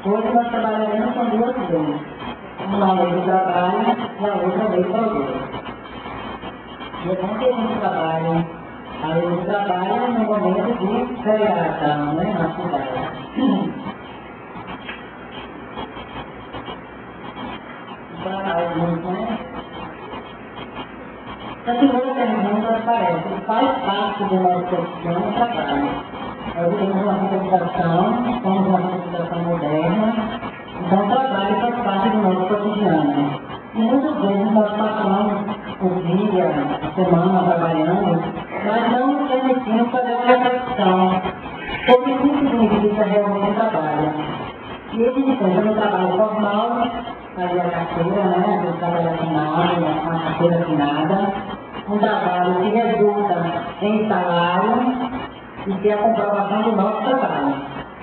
Hoje nós trabalharemos com duas leis. Uma lei do trabalho e a outra lei do progresso. E é bom que a gente trabalhe a lei do trabalho no momento de feriação, né, na cidade. Trabalho muito, né? A segunda pergunta parece, faz parte do nosso cotidiano o trabalho. Nós temos uma civilização, somos uma civilização moderna, então o trabalho faz parte do nosso cotidiano. E muitas vezes nós passamos o dia, a semana trabalhando, mas não nos permitimos fazer uma reflexão sobre o que significa realmente o trabalho. E a gente pensa no trabalho formal, fazer a carteira, né, o trabalho assinado, uma carteira assinada, um trabalho que resulta em salário e que é a comprovação do nosso trabalho.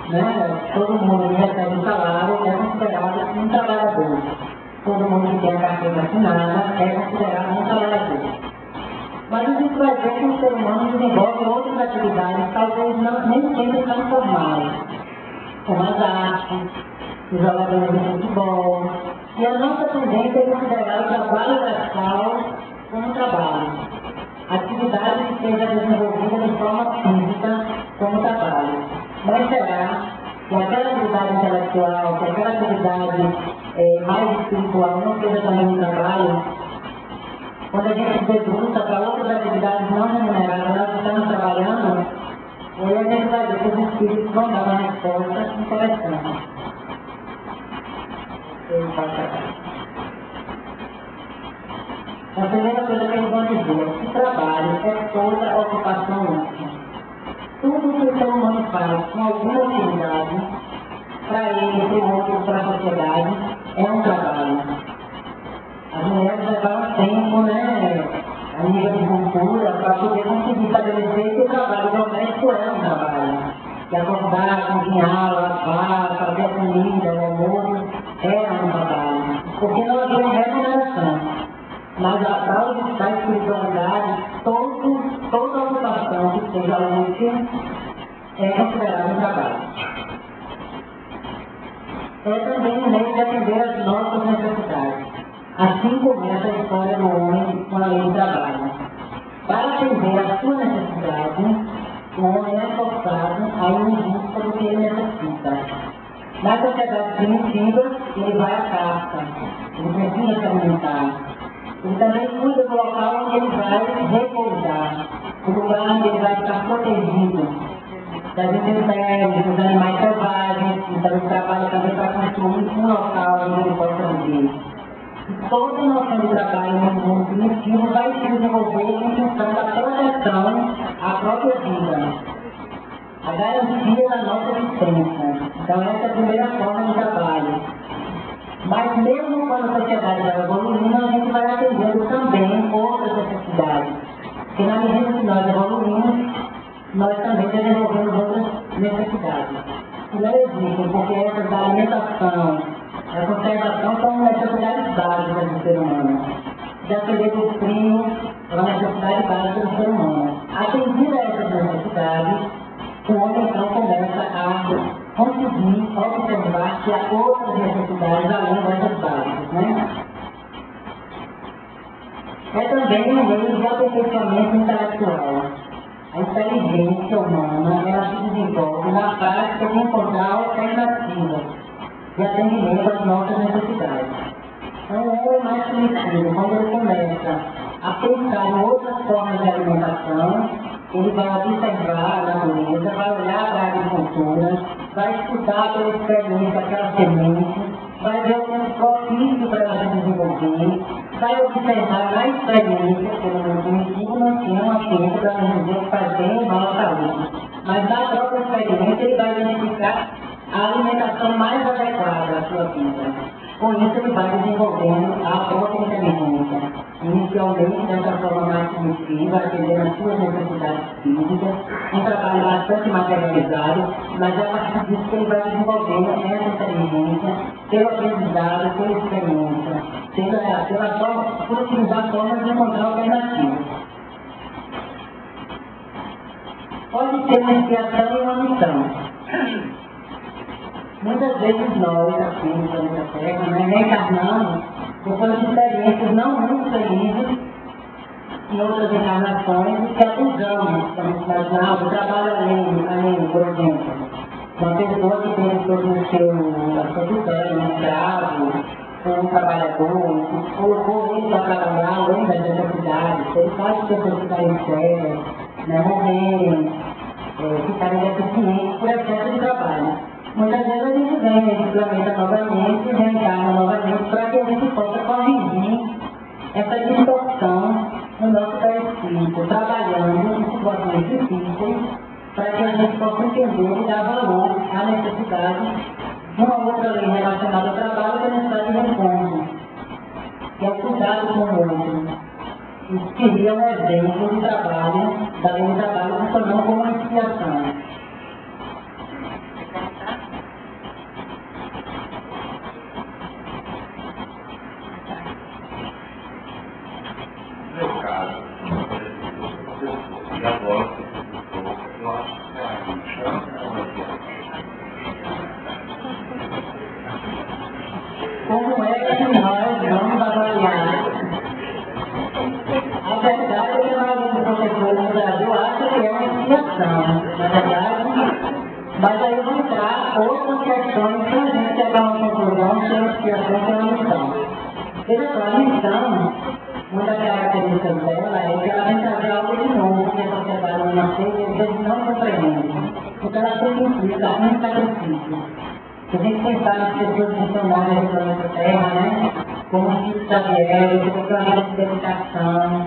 Né? Todo mundo que recebe um salário é considerado um trabalhador. Todo mundo que tem a carteira assinada é considerado um trabalhador. Mas isso vai ver que o ser humano desenvolve outras atividades, talvez nem sempre tão formais, como as artes, os jogadores de futebol. E a nossa tendência é considerar o trabalho braçal como trabalho. Atividade que seja desenvolvida de forma física como trabalho. Mas será que aquela atividade intelectual, que aquela atividade mais espiritual não seja também um trabalho? Quando a gente se debruça para outras atividades não remuneradas, nós estamos trabalhando, e aí a gente vai ver que os espíritos vão dar uma resposta interessante. A primeira coisa que eles vão dizer é que trabalho é toda ocupação útil. Tudo que o ser humano faz com alguma utilidade, para ele, para o outro, para a sociedade, é um trabalho. As mulheres levaram tempo, né, a nível de cultura, para poder conseguir estabelecer que o trabalho doméstico é um trabalho. Que acordar, cozinhar, lavar, fazer a comida, o almoço, é um trabalho. Porque não havia remuneração. Mas a prova da espiritualidade, toda ocupação que seja útil é considerada um trabalho. É também um meio de atender às nossas necessidades. Assim começa a história do homem com a lei do trabalho. Para atender às suas necessidades, o homem é forçado a ir em busca do que ele necessita. Na sociedade primitiva, ele vai à caça, ele precisa se alimentar. Ele também cuida do local onde ele vai repousar, o lugar onde ele vai ficar protegido das intempéries, dos animais selvagens. Então ele trabalha também para construir um local onde ele possa viver. E toda a noção de trabalho no mundo primitivo vai se desenvolver em função da proteção à própria vida, a garantia da nossa existência. Então essa é a primeira forma de trabalho. Mas mesmo quando a sociedade vai evoluindo, a gente vai atendendo também outras necessidades. Porque na medida que nós evoluímos, nós também desenvolvemos outras necessidades. Que não existem, porque essas da alimentação, a conservação são necessidades básicas do ser humano. De atender do frio é uma necessidade básica do ser humano. Atendida a essas necessidades, o homem então começa a conseguir observar que há outras necessidades além dessas básicas, né? É também um meio de aperfeiçoamento intelectual. A inteligência humana, ela se desenvolve na prática de encontrar alternativas de atendimento às nossas necessidades. Então, o homem mais primitivo, quando ele começa a pensar em outras formas de alimentação, ele vai observar a natureza, vai olhar para a agricultura, vai estudar pela experiência aquela semente, vai ver o tempo propício para ela se desenvolver, vai observar na experiência, pelo meu primitivo não tinha uma ciência para nos dizer que faz bem ou mal à saúde. Mas na própria experiência ele vai identificar a alimentação mais adequada à sua vida. Com isso ele vai desenvolvendo a própria inteligência. Inicialmente dessa forma mais primitiva, atendendo às suas necessidades físicas, um trabalho bastante materializado, mas é a partir disso que ele vai desenvolvendo essa inteligência pelo aprendizado, pela experiência, por utilizar formas de encontrar alternativas. Pode ser uma inspiração e uma missão. Muitas vezes nós, aqui no planeta Terra, né, reencarnamos depois de experiências não muito felizes em outras encarnações que abusamos, vamos imaginar, do trabalho alheio, por exemplo. Uma pessoa que teve todo o seu, a sua tutela, um escravo, um trabalhador, colocou ele para trabalhar além das necessidades, ele faz as pessoas ficarem sérias, né, morrerem, ficarem deficientes por excesso de trabalho. Muitas vezes a gente vem nesse planeta novamente, reencarna novamente, para que a gente possa corrigir essa distorção no nosso perispírito, trabalhando em situações difíceis, para que a gente possa entender e dar valor à necessidade de uma outra lei relacionada ao trabalho, que é a necessidade de reforço, que é o cuidado com o outro. Isso seria um exemplo de trabalho, da lei do trabalho, funcionando como uma inspiração. No meu caso, e agora, eu acho que como é que nós vamos avaliar? A verdade é que a maioria dos professores no Brasil acha que é uma inspiração, na verdade, mas aí vão entrar outras questões para a gente chegar a uma conclusão se é uma inspiração ou uma missão. Veja só, a missão, uma das características dela é que ela vem trazer algo de novo que a sociedade não aceita e às vezes não compreende. Então ela sempre implica um sacrifício. Se a gente pensar nas pessoas funcionárias do planeta Terra, né? Como o Chico Xavier, que tem uma vida de dedicação,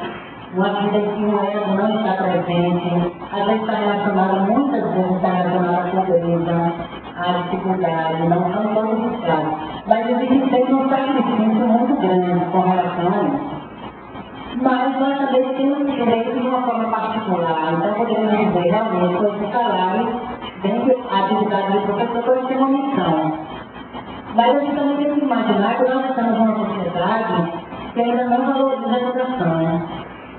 uma vida em que o ego não está presente, às vezes está relacionada, muitas vezes está relacionada à pobreza, à dificuldade, não são todos os casos. Mas existe sempre um sacrifício muito grande com relação a isso. Mas nós também temos que ver isso de uma forma particular, então podemos dizer realmente que esse salário, dentro da atividade do professor, pode ter uma missão. Mas a gente também tem que imaginar que nós estamos numa sociedade que ainda não valoriza a educação.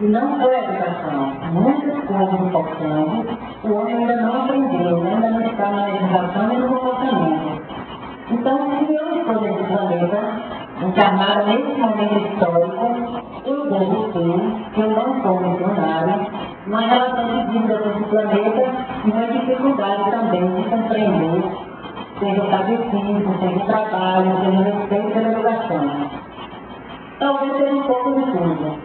E não só a educação, muitas coisas importantes o homem ainda não aprendeu, ainda não está na educação e no comportamento. Então, se eu estou nesse planeta, encarnada nesse momento histórico, eu devo ter, que eu não sou missionário, uma relação de dívida com esse planeta e uma dificuldade também de compreender, seja o sacrifício, seja o trabalho, seja o respeito pela educação. Talvez seja um pouco de tudo,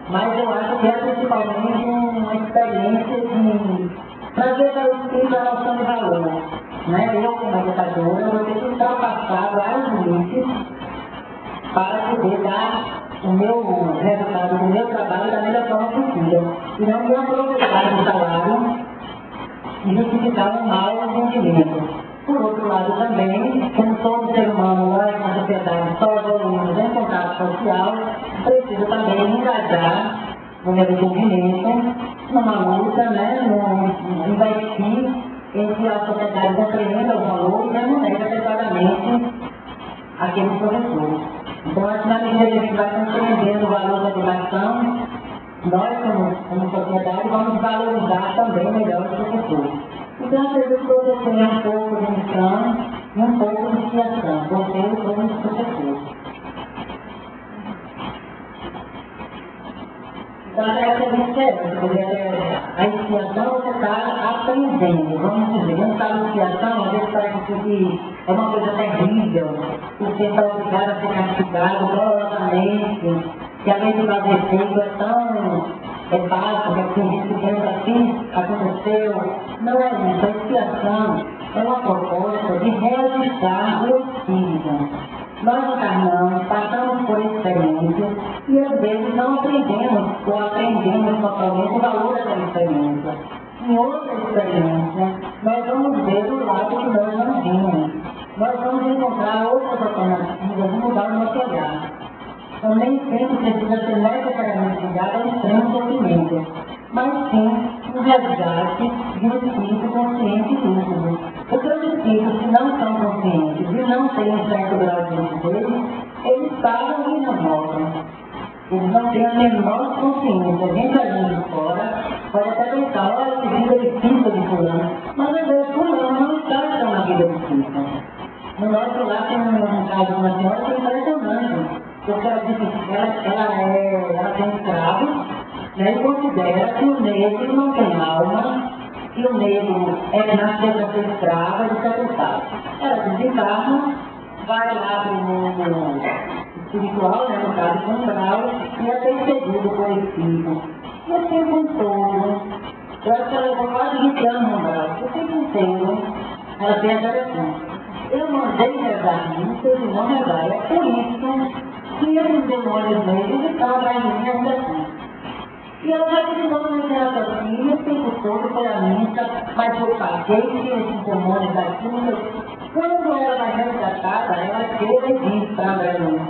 mas eu acho que é principalmente uma experiência de trazer para o espírito a noção de valor. Né? Eu, como educadora, vou ter que ultrapassar vários limites para poder dar o meu resultado do meu trabalho da melhor forma possível. E não me aproveitar do salário e justificar um mau rendimento. Por outro lado também, como todo ser humano, nós na sociedade só evoluímos em contato social, preciso também engajar no meu desenvolvimento, numa luta, né, no investir em que a sociedade compreenda o valor e remunere adequadamente aqueles professores. Então, acho que na medida que a gente vai compreendendo o valor da educação, nós, como sociedade, vamos valorizar também melhor os professores. Então, às vezes, eu tenho um pouco de missão e um pouco de inspiração, vocês como os professores. Então, a característica é essa, a inspiração você está aprendendo, vamos dizer, não está na inspiração, às vezes parece que é uma coisa terrível, você está obrigado a ser castigado dolorosamente, que além de fazer feito é tão básico, que tem gente que pensa assim, aconteceu. Não é isso, a inspiração é uma proposta de reajustar o espírito. Nós encarnamos, passamos por experiências e às vezes não aprendemos ou aprendemos totalmente o valor daquela experiência. Em outra experiência, nós vamos ver o lado que nós não vimos. Nós vamos encontrar outras alternativas de mudar o nosso olhar. Então, nem sempre precisa ser necessariamente ligado ao extremo sofrimento, mas sim um resgate de um espírito consciente e lúcido. Porque os espíritos que não são conscientes e não têm um certo grau de lucidez, eles param e não voltam. Eles não têm a menor consciência. A gente ali de fora pode até pensar, olha que vida difícil de fulano, mas às vezes fulano não está na vida difícil. No nosso lar tem um caso de uma senhora que é impressionante, porque ela disse que ela tem escravos, né, e considera que o negro não tem alma, que o negro nasceu para ser escravo, etc e tal. Ela desencarna, vai lá para o mundo espiritual, né, no caso central, e é perseguido por espírito. E o tempo todo, eu acho que ela levou quase 20 anos no umbral, o tempo inteiro, ela pensa assim, eu mandei rezar isso, eles não rezaram, é por isso que esses demônios negros estão atrás de mim ainda assim. E ela já disse não me terapia, o tempo todo foi a missa, mas eu paguei, tinha esses demônios daqui, quando ela vai resgatada, ela chega e diz para André Luiz,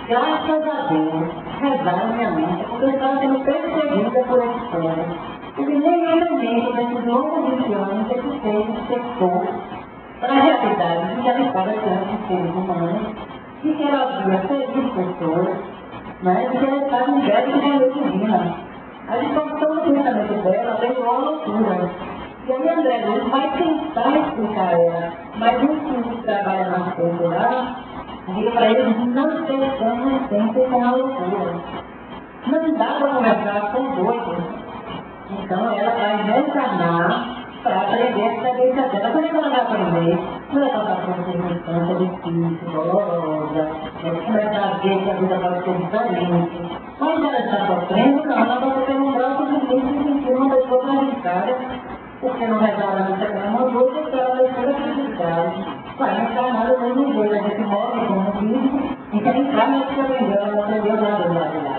graças a Deus, rezaram minha missa, porque eu estava sendo perseguida por esse povo. Porque nem eu mesmo, nesses longos 20 anos, esse ser sector para a realidade de que ela estava diante de seres humanos, e que ela via feliz pessoas, né, e que ela estava em breve de valor divina. A distorção do pensamento dela veio à loucura. E aí André Luiz vai tentar explicar ela, mas um que trabalha na coisa lá, diga para eles, não tem como sempre com a loucura. Não dá para conversar com doidos. Então ela vai reencarnar para aprender a experiência dela. Como é que ela vai aprender? Não é passar por uma circunstância difícil, dolorosa, começar a ver que a vida pode ser diferente. Quando ela está sofrendo, não, ela pode ter um braço de gente e sentir uma pessoa prejudicada, porque não resolve a missa que ela mandou, porque ela vai ser prejudicada. Vai encarnar do mesmo jeito, a gente morre como filho, e quem encarna é que ela aprendeu nada do lado de lá.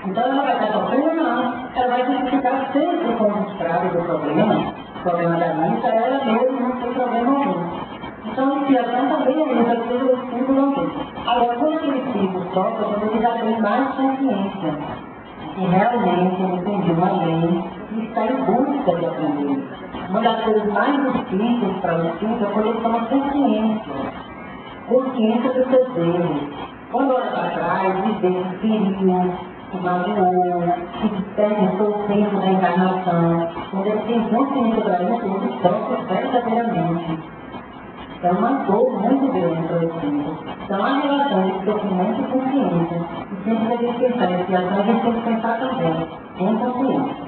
Então ela vai estar sofrendo, não. Ela vai identificar sempre com os escravos do problema da missa, ela mesma não tem problema algum. Então a inspiração também é isso, que o espírito não tem. Agora, quando aquele espírito sofre, quando ele já tem mais consciência, e realmente ele entendeu a lei e está em busca de aprender. Uma das coisas mais difíceis para o espírito é quando ele toma consciência dos seus erros. Quando olha para trás, viver que feriu, que magoou, que desperdiçou o tempo da encarnação, quando ele tem consciência para isso, ele sofre verdadeiramente. É uma dor muito grande para o espírito. Então a relação de sofrimento e consciência, e sempre a gente pensar em expiação, a gente tem que pensar também em consciência.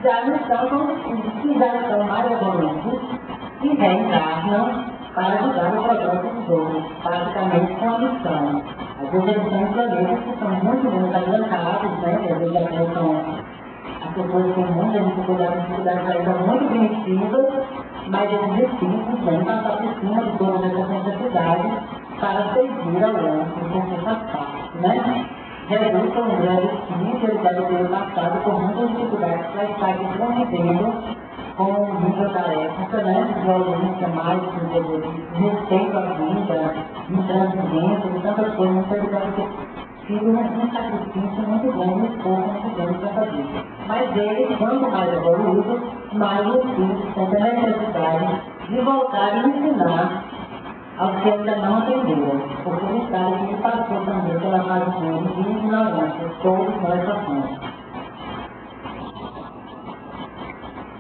Já não são espíritos que já estão mais evoluídos e reencarnam para ajudar no progresso dos outros, basicamente com a missão. Às vezes eles têm planetas que são muito menos adiantados, né? Às vezes já pensam as pessoas têm muita dificuldade para isso, muito primitivas, mas esses espíritos vêm passar por cima de todas essas necessidades para servir ao outro, porque faz parte, né? Jesus foi um grande espírito, ele deve ter passado por muitas dificuldades para estar aqui convivendo com o nível da época, né? De violência mais, de respeito à vida, de transcendência, de tantas coisas, então ele deve ter sido um sacrifício muito grande, um esforço muito grande para fazer. Mas ele, quanto mais evoluído, mais o espírito sente a necessidade de voltar e ensinar aos que ainda não aprenderam, porque ele sabe que ele passou também pela fase de ignorância, todos nós passamos.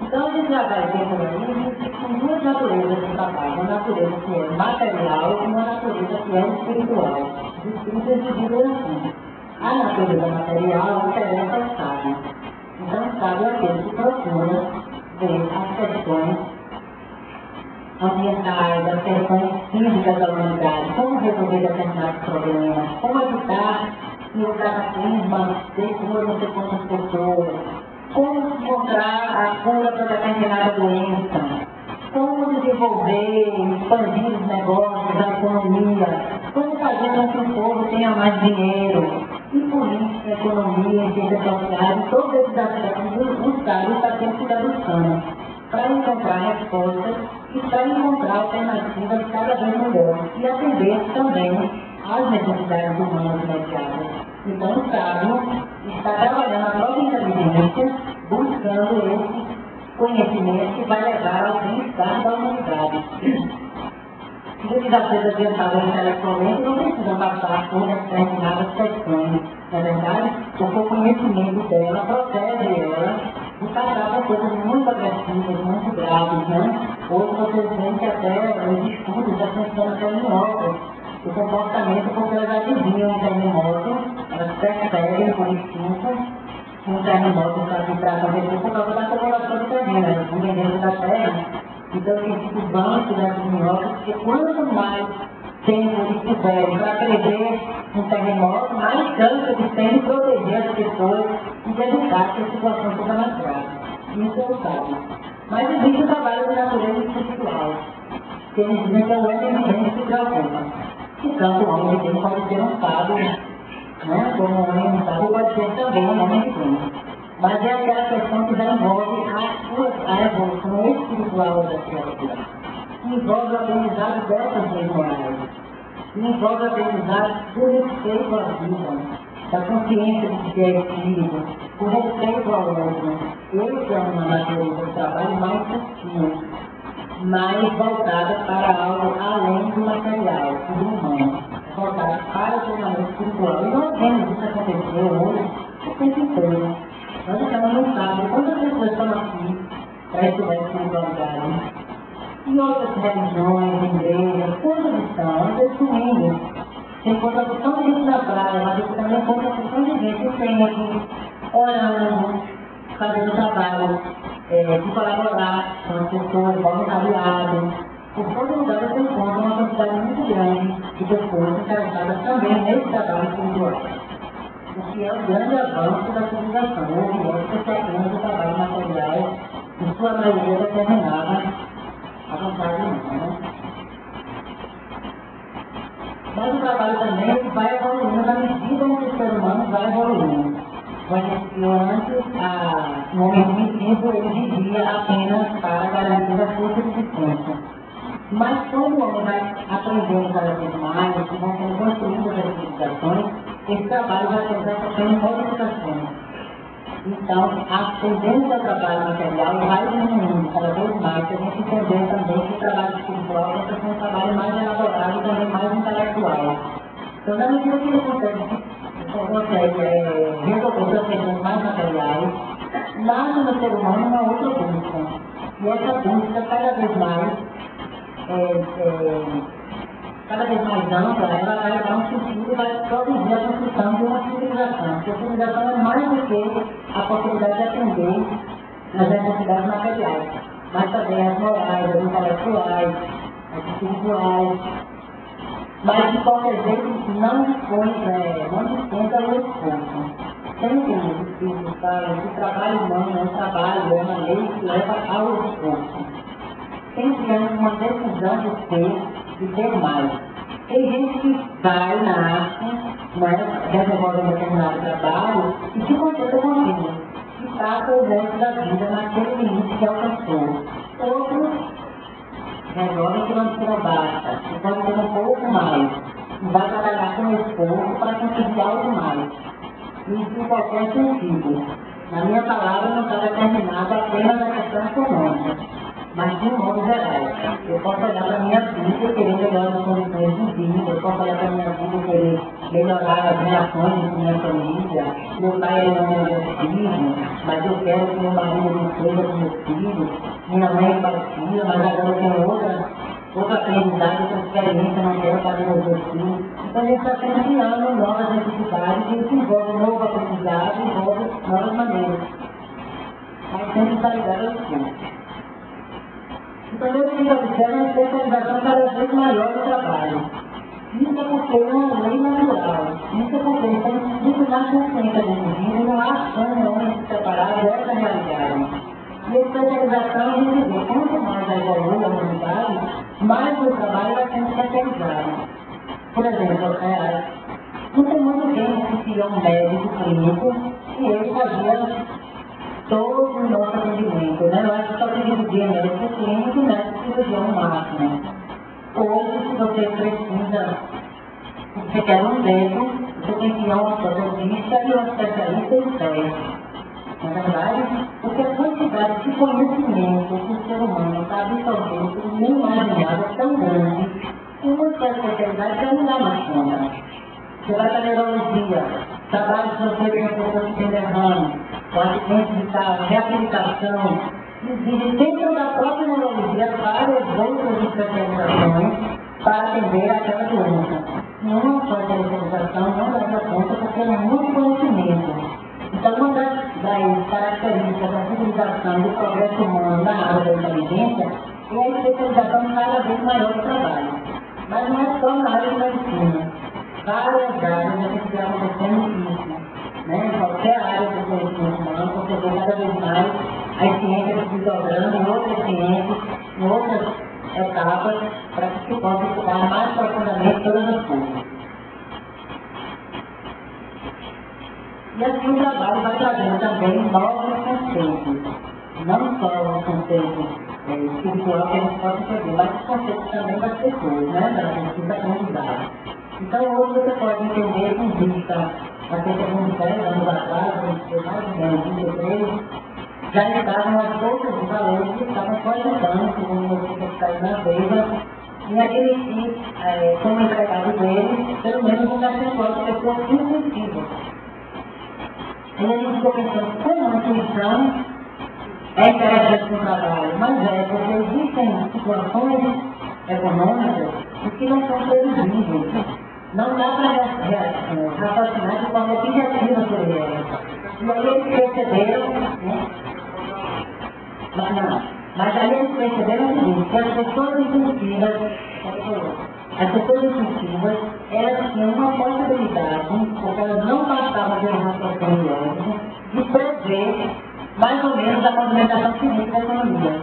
Então a gente já vai ver por aí que tem duas naturezas de trabalho, uma natureza que é material e uma natureza que é espiritual. Os espíritos dividem assim. A natureza material interessa ao sábio. Então o sábio é aquele que procura ver as questões ambientais, as questões físicas da humanidade, como resolver determinados problemas, como evitar que o cataclisma destrua não sei quantas pessoas, como encontrar a cura para determinada doença, como desenvolver, expandir os negócios, a economia, como fazer com que o povo tenha mais dinheiro, e política, economia, ciências sociais, todos esses aspectos, o sábio está sempre se buscando para encontrar respostas e para encontrar alternativas cada vez melhores e atender também às necessidades humanas imediatas. Então o sábio está trabalhando a própria inteligência, buscando esse conhecimento que vai levar ao bem-estar da humanidade. Se eles já sejam adiantados intelectualmente, não precisam passar por determinadas questões, na verdade, porque o conhecimento dela protege ela de passar por coisas muito agressivas, muito graves, né? Hoje vocês veem que até os estudos já funcionam até em obras. O comportamento, porque elas adivinham um terremoto, elas percebem por instinto um terremoto está aqui para acontecer por causa da população do terreno, elas vivem dentro da terra. Então, eles vão estudar essas minhocas, porque quanto mais tempo eles tiverem para prever um terremoto, mais chance eles têm de proteger as pessoas e de evitar que a situação fique mais grave. Isso eu sabe. Mas existe o trabalho de natureza espiritual, que eles dizem que é o homem que se preocupa. Portanto, o homem que pode ser um sábio, né? Como um homem um sábio pode ser também um homem que mas é aquela questão que já envolve a evolução espiritual da criatura. Envolve o aprendizado dessas leis morais. Envolve o aprendizado do respeito à vida, da consciência de que é espírito, o respeito ao outro. Esse é uma natureza do trabalho mais sutil, mais voltada para algo além do material, do humano, voltada para o treinamento espiritual. E nós vemos isso acontecer hoje o tempo inteiro. Nós estamos no sábado, quantas pessoas estão aqui para estudar espiritualidade? E outras religiões, igrejas, quantas estão? Eles sumindo. Tem quantas tão gente na praia, mas aqui também quantas pessoas de gente que tem aqui orando, fazendo trabalho, de colaborar com as pessoas, voluntariado. Por todo lugar você encontra uma quantidade muito grande de pessoas interessadas também nesse trabalho espiritual. O que é um grande avanço da civilização. Houve outros que apenas o trabalho material, em sua maioria, determinava a vontade humana, né? Mas o trabalho também vai evoluindo na medida em que o ser humano vai evoluindo. Porque antes, no homem primitivo, ele vivia apenas para garantir a sua subsistência. Mas quando o homem vai aprendendo cada vez mais, e vão sendo construídas as civilizações, esse trabalho vai sofrendo modificações. Então, a tendência ao trabalho material vai diminuindo cada vez mais, se a gente entender também que o trabalho espiritual vai ser um trabalho mais elaborado e também mais intelectual. Então, na medida que ele consegue resolver as questões mais materiais, nasce no ser humano uma outra busca. E essa busca cada vez mais ampla, ela vai dar um sentido e vai produzir a construção de uma civilização. Porque a civilização é mais do que a possibilidade de atender as necessidades materiais, mas também as morais, as intelectuais, as espirituais. Mas, de qualquer jeito, não dispensa o esforço. Sempre os espíritos falam que o trabalho humano é um trabalho, é uma lei que leva ao esforço. Sempre há uma decisão de ter mais. Tem gente que vai, nasce, desenvolve um determinado trabalho e se contenta com aquilo. E passa o resto da vida naquele limite que alcançou. Outros resolvem que não basta, que pode ter um pouco mais. E vai trabalhar com esforço para conseguir algo mais. Isso em qualquer sentido. Na minha palavra não está determinado apenas na questão econômica, mas de um modo geral. Eu posso olhar para a minha vida e querer melhorar as condições de vida, eu posso olhar para a minha vida e querer melhorar as relações com minha família. Meu pai não é meu filho, mas eu quero que meu marido não seja com meus filhos. Minha mãe é parecida, mas agora eu tenho outra aprendizagem, outra experiência, não quero fazer meus dois filhos. Então a gente está sempre criando novas necessidades e isso envolve novo aprendizado, envolve novas maneiras. Mas sempre está ligado ao esforço. Então, eu tenho que observar uma especialização cada vez maior no trabalho. Isso é porque é uma lei natural. Isso é porque estamos muito na consciência do indivíduo e não há como homem se separar dessa realidade. E a especialização, a gente vê, quanto mais evolui a humanidade, mais o trabalho vai sendo especializado. Por exemplo, não tem muito tempo que tinha um médico clínico e ele fazia todo o nosso atendimento, né? Eu acho que só tem que dividir médico clínico e médico cirurgião máximo. Hoje, se você precisa, você quer um dedo, você tem que ir a um ortopedista e um especialista em pé. Na verdade, porque a quantidade de conhecimento que o ser humano está absorvendo, inimaginável, é tão grande, que uma especialidade já não dá mais conta. Você vai para a neurologia, trabalho de você com a pessoa que tem derrame, o acidente de carro, reabilitação, Existe dentro da própria neurologia várias outras especializações para atender aquela doença. Uma só especialização não dá conta porque é muito conhecimento. Então, uma das características da civilização e do progresso humano na área da inteligência é a especialização cada vez maior do trabalho. Mas não é só na área de medicina. Várias áreas a gente vai acontecendo isso. Né? Em qualquer área do conhecimento humano, você vê cada vez mais as ciências se desdobrando em outras ciências, em outras etapas, para que se possa estudar mais profundamente todas as coisas. E assim o trabalho vai trazendo também novos conceitos. Não só os conceitos espirituais que a gente pode entender, mas os conceitos também das pessoas, né? Da pesquisa aprendizagem. Então hoje você pode entender com vista a cerca de uns 10 anos atrás, mais ou menos 23, já estavam as bolsas de valores que estavam cogitando, segundo notícias que saíram na Veja, em admitir como empregado deles, pelo menos um percentual de pessoas incentivas. E a gente ficou pensando, como a intuição é interessante no trabalho? Mas porque existem situações econômicas que não são previsíveis. Não dá para raciocinar de forma objetiva sobre elas. E aí eles perceberam, né? Mas aí eles perceberam o seguinte, que as pessoas intuitivas, elas tinham uma possibilidade, porque elas não passavam de um raciocínio lógico, de prever mais ou menos a movimentação civil da economia.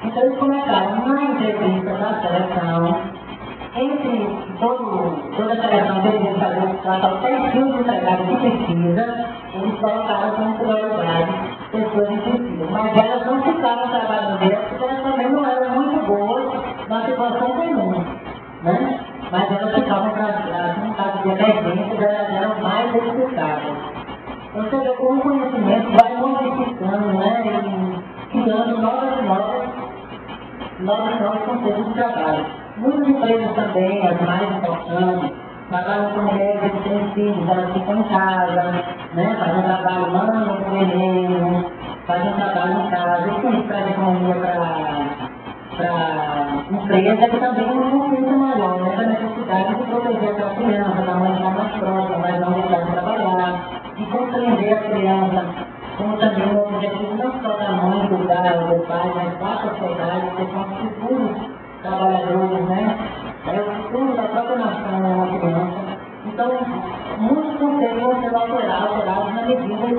Então eles começaram na entrevista da seleção, entre toda a seleção deles fazer o perfil do empregado de pesquisa, eles colocaram como prioridade pessoas intuitivas. Mas elas não ficaram trabalhando delas porque elas também não eram muito boas na situação comum, né? Mas elas ficavam para trás, no caso de emergência, elas eram mais edificadas. Então você vê como o conhecimento vai modificando, né? E criando novos conceitos de trabalho. Muitas empresas também, as mais importantes, trabalham com mulheres que têm filhos, elas ficam em casa, né? Fazem trabalho, mandam para o e-mail, fazem trabalho em casa, isso traz economia para a empresa, que também é uma consciência maior, né? Da necessidade de proteger aquela criança, da mãe estar mais próxima, mas não deixar de trabalhar, de compreender a criança, como também um objetivo não só da mãe cuidar do pai, mas da sociedade, que são os futuros trabalhadores, né? É o futuro da própria nação, uma criança. Então, muitos conceitos vão ser alterados na medida que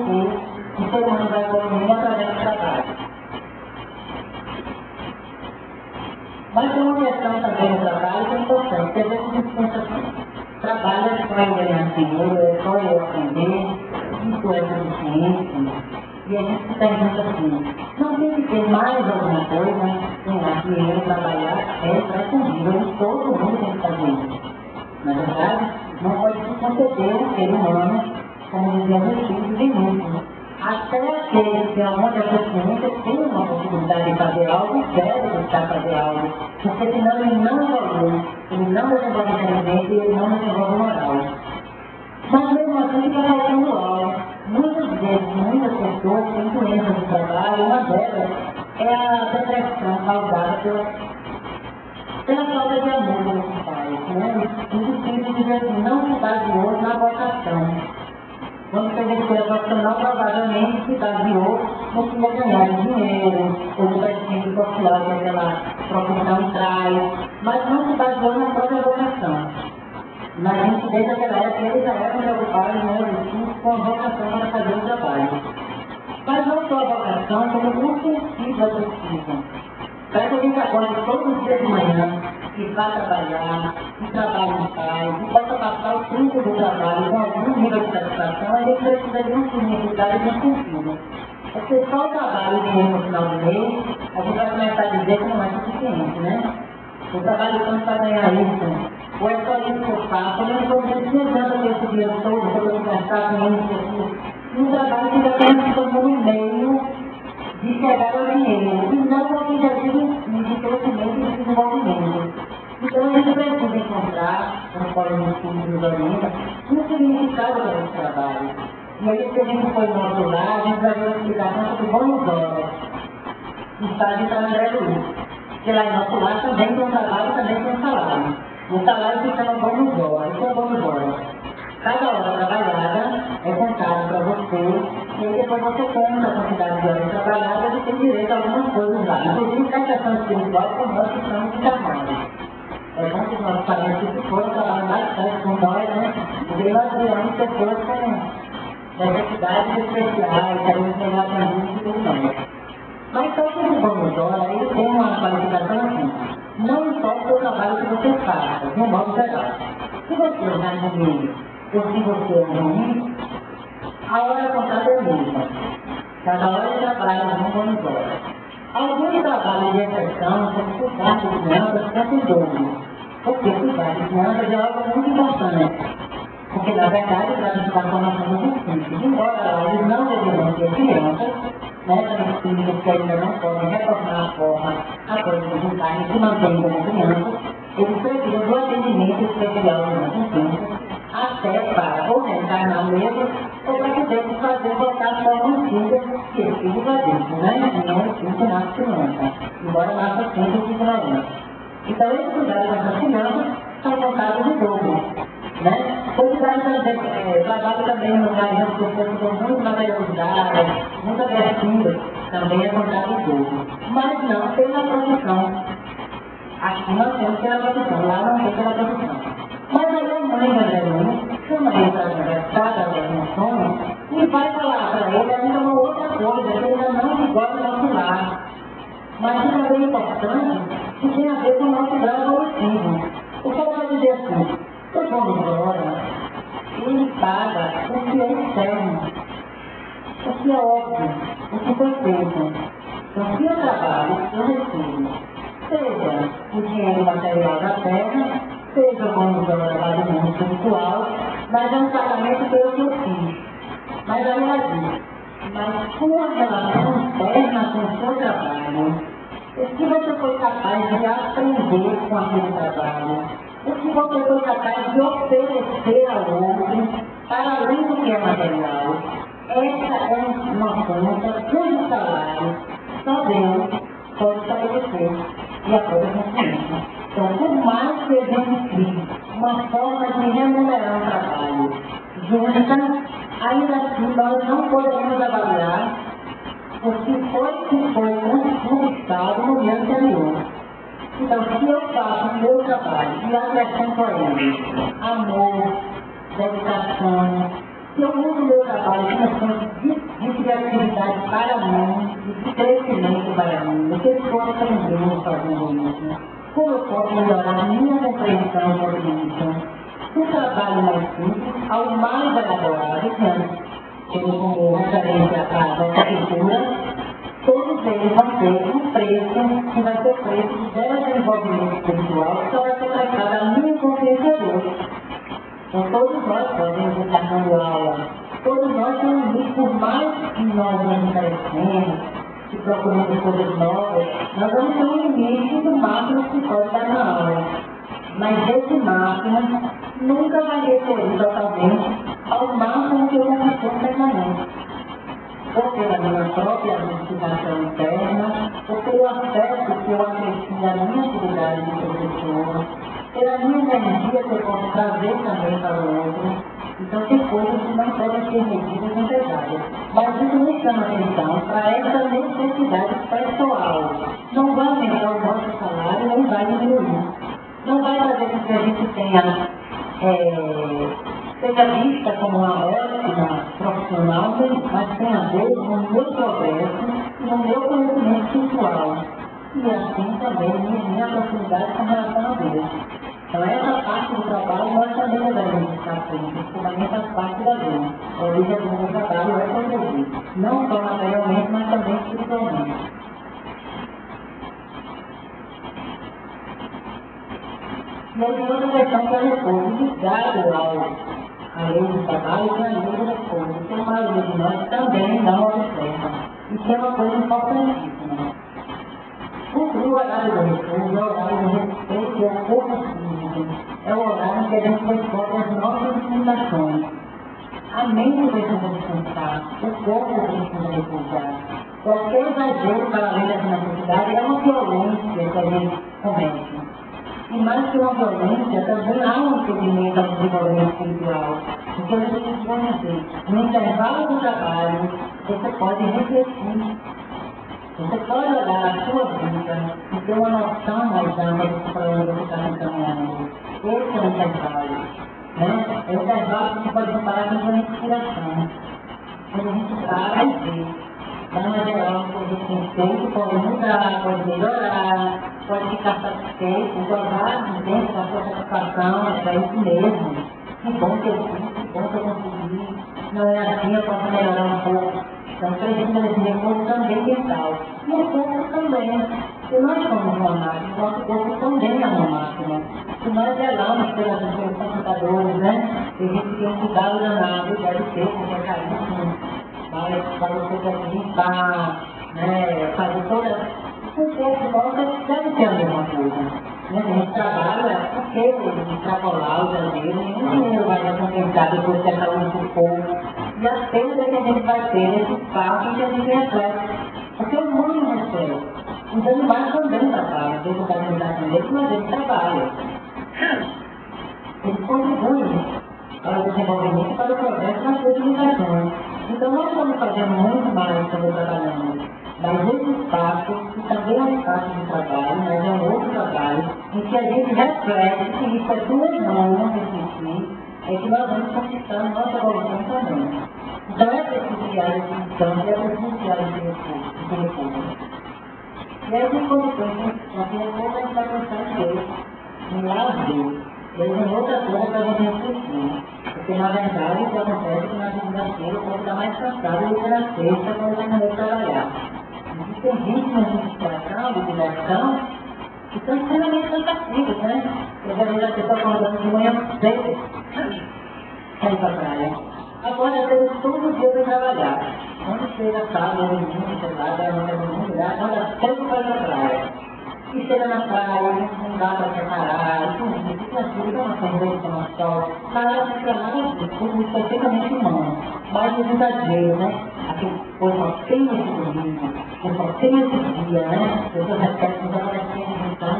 o ser humano vai evoluindo através do trabalho. Mas tem uma questão também no trabalho que é importante, que às vezes a gente pensa assim, trabalho é só eu ganhar dinheiro, é só eu aprender, isso é suficiente. E a gente está dizendo assim, não tem que ter mais alguma coisa, ganhar dinheiro, trabalhar, é possível, todo mundo tem que fazer isso. Na verdade, não pode se conceder o ser humano, como dizia o Espírito de início. Até aqueles que alguma deficiência tem uma possibilidade de fazer algo, deve buscar fazer algo, porque senão ele não evolui, ele não desenvolve inteligência e ele não desenvolve moral. Mas mesmo assim fica faltando algo. Muitas vezes, muitas pessoas têm doenças de trabalho, uma delas é a depressão causada pela falta de amor dos pais, né? Os espíritos dizem assim, não se baseou na vocação. Quando você vê que é profissional, provavelmente se baseou no que ia ganhar dinheiro, ou no prestígio social que aquela profissão traz, mas não se baseou na própria vocação. Mas a gente vê que naquela época eles já eram preocupados, né, com a vocação para fazer o trabalho. Mas não só a vocação, como o sentido da pesquisa. Para que a gente acorde todos os dias de manhã, e vá trabalhar, e trabalhe em paz, e possa passar o tempo do trabalho com algum nível de satisfação, a gente precisa de um significado e de um sentido. Porque só o trabalho e dinheiro no final do mês, a gente vai começar a dizer que não é suficiente, né? O trabalho tanto para ganhar isso, ou é só isso que eu faço, eu não estou dizendo que adianta ter esse dinheiro todo, eu vou gastar com isso aqui. E o trabalho que já tem como um meio de chegar ao dinheiro, e não o objetivo de crescimento e de desenvolvimento. Então a gente precisa encontrar, conforme o estudo nos orienta, um significado para esse trabalho. E aí, se a gente for no outro lado, a gente vai ver uma explicação sobre bônus horas. está de André Luiz. Porque lá em nosso lar também tem um trabalho e também tem um salário. O salário se chama bônus hora. Isso é bônus hora. Cada hora trabalhada é contada para você, e aí depois você conta a quantidade de horas trabalhadas e tem direito a algumas coisas lá. Inclusive, na questão espiritual, como nós estamos encarnados. É bom que os nossos parentes que foram trabalhar bastante com nós, né? Porque nós viramos pessoas com necessidades especiais, queremos melhor para a gente e tudo mais. Mas só que o bônus hora, ele tem uma qualificação assim. Não importa o trabalho que você faça, de um modo geral. Se você vai no meio, ou se você é ruim, a hora contada é a mesma. Cada hora de trabalho é um bônus hora. Alguns trabalhos de exceção, como cuidar de crianças, é com dobro. Porque cuidar de crianças é algo muito importante. Porque, na verdade, para a gente dar formação muito simples. Embora eles não deveriam ser crianças, né, os filhos que ainda não podem retornar à forma após os encargos que mantêm como crianças, eles precisam do atendimento especial durante um tempo, até para ou reencarnar mesmo, ou para que Deus fazer voltar à forma antiga que eles filhos adultos, né? Não o filho que nasce criança, embora nasça sempre de ignorância. Então, esses cuidados dessas crianças são contados de dobro, né? O cuidado também, trabalho também no lugar de pessoas com muita materialidade, muita abertura, também é contado de dobro. Mas não pela profissão. Aqui nós temos pela profissão, lá não tem pela profissão. Mas aí a mãe da Jerônimo chama ele para conversar das emoções e vai falar para ele ainda uma outra coisa, que ainda não igual ao nosso lar. Mas isso é bem importante e tem a ver com o nosso grau evolutivo. O que eu vou dizer assim, o bônus hora, ele paga o que é externo, o que é óbvio, o que foi feito. Então, se eu trabalho, eu recebo, seja o dinheiro material da terra, seja o bônus hora lá do mundo espiritual, mas é um pagamento pelo que eu fiz. Mas aí ela diz, mas sua relação externa com o seu trabalho, o que você foi capaz de aprender com aquele trabalho, o que você foi capaz de oferecer ao outro, para além do que é material, essa é uma conta cujo salário só Deus pode estabelecer e a própria consciência. Então, por mais que a gente crie uma forma de remunerar um trabalho justa, ainda assim nós não podemos avaliar o que foi conquistado no meu interior. Então, se eu faço o meu trabalho e acrescento a ele amor, dedicação, se eu uso o meu trabalho como fonte de criatividade para mim, de crescimento para mim, se eu for aprendendo fazendo isso, como eu posso melhorar a minha compreensão sobre isso, do trabalho mais simples ao mais elaborado, tendo como referência a nossa cultura, todos eles vão ter um preço que vai ser o preço de desenvolvimento espiritual que só vai ser tratado a minha consciência de Deus. Então todos nós podemos estar dando aula, todos nós temos limite, por mais que nós nos interessemos, que procuremos coisas novas, nós vamos ter um limite do máximo que pode dar na aula. Mas esse máximo nunca vai referir totalmente ao máximo que eu conquistei internamente. Ou pela minha própria identificação interna, ou pelo aspecto que eu acresci à minha atividade de professora, pela minha energia que eu posso trazer também para o outro. Então tem coisas que não podem ser medidas nem pesadas. Mas isso nos chama atenção para essa necessidade pessoal. Não vai aumentar o nosso salário, nem vai diminuir. Não vai fazer com que a gente tenha seja vista como uma ótima profissional, mas tem a ver com o meu progresso e o meu conhecimento espiritual. E assim também minha proximidade com relação a Deus. Então essa parte do trabalho nós também devemos estar atentos, porque também faz parte da vida. A origem do meu trabalho é progredir, não só materialmente, mas também espiritualmente. E aí outra questão que é repouso, ligado à lei do trabalho, que é a lei do repouso, que a maioria de nós também não observa. Isso é uma coisa importantíssima. O horário do repouso é o horário do respeito ao corpo físico, é o horário em que a gente responde às nossas limitações. A mente precisa descansar, o corpo precisa repousar. Qualquer exagero para além dessa necessidade é uma violência que a gente comete. E mais que uma violência, também há um impedimento ao desenvolvimento espiritual. Porque a gente vai dizer, no intervalo do trabalho, você pode refletir. Você pode olhar a sua vida e ter uma noção mais ampla do problema que você está encaminhando. Esse é o intervalo. Né? É o intervalo que você pode parar com a inspiração. Quando a gente para e vê. Dá uma geral que a gente tem feito, pode mudar, pode melhorar, pode ficar satisfeito, jogar dentro da sua satisfação, é isso mesmo. Que bom que eu fiz, que bom que eu consegui. Não é assim, eu posso melhorar um pouco. Então, precisa desse recurso também mental. E o corpo também. Se nós somos uma máquina, o nosso corpo também é uma máquina. Se nós zelamos pelos computadores, né? A gente tem um cuidado danado, deve ter, porque é caríssimo. Mas para você conseguir limpar, né? Fazer toda. O corpo nosso deve ter a mesma coisa. Né? A gente trabalha porque extrapolar os exageros, nenhum dinheiro vai recompensar depois que a saúde do corpo. E a perda que a gente vai ter nesse espaço que a gente reflete. Porque o mundo reflete. Os animais também trabalham, dentro da organização deles, mas eles trabalham. Eles contribuem para o desenvolvimento e para o progresso nas suas limitações. Então nós estamos fazendo muito mais quando trabalhamos. Mas esse espaço, que também é um espaço de trabalho, mas é um outro trabalho, em que a gente reflete que isso é duas mãos refletir, é que nós vamos conquistando nossa evolução também. Então é preciso criar esse instante, é preciso criar esse recurso. E aí, quando pensa nesse recurso, a gente vai pensar em Deus, em lazer. Ele tem outra coisa para a gente refletir. Porque, na verdade, o que acontece é que na segunda-feira o corpo está mais cansado do que na sexta, quando ele terminou de trabalhar. Existem ritmos de inspiração, de diversão, que são extremamente cansativos, né? Eu já vejo a pessoa acordando de manhã cedo, para ir para a praia. Agora, às vezes, todo dia vai trabalhar. Quando chega sábado, domingo, sei lá, vai a algum lugar, acorda cedo para ir para a praia. E chega na praia, não dá para separar, isso ajuda uma cerveja, uma sol. Nada de nada disso, tudo isso é perfeitamente humano. Mas os exageros, né? Aquele pois só tem esse domingo, eu só tenho esse dia, né? Eu só respeito os adolescentes, então,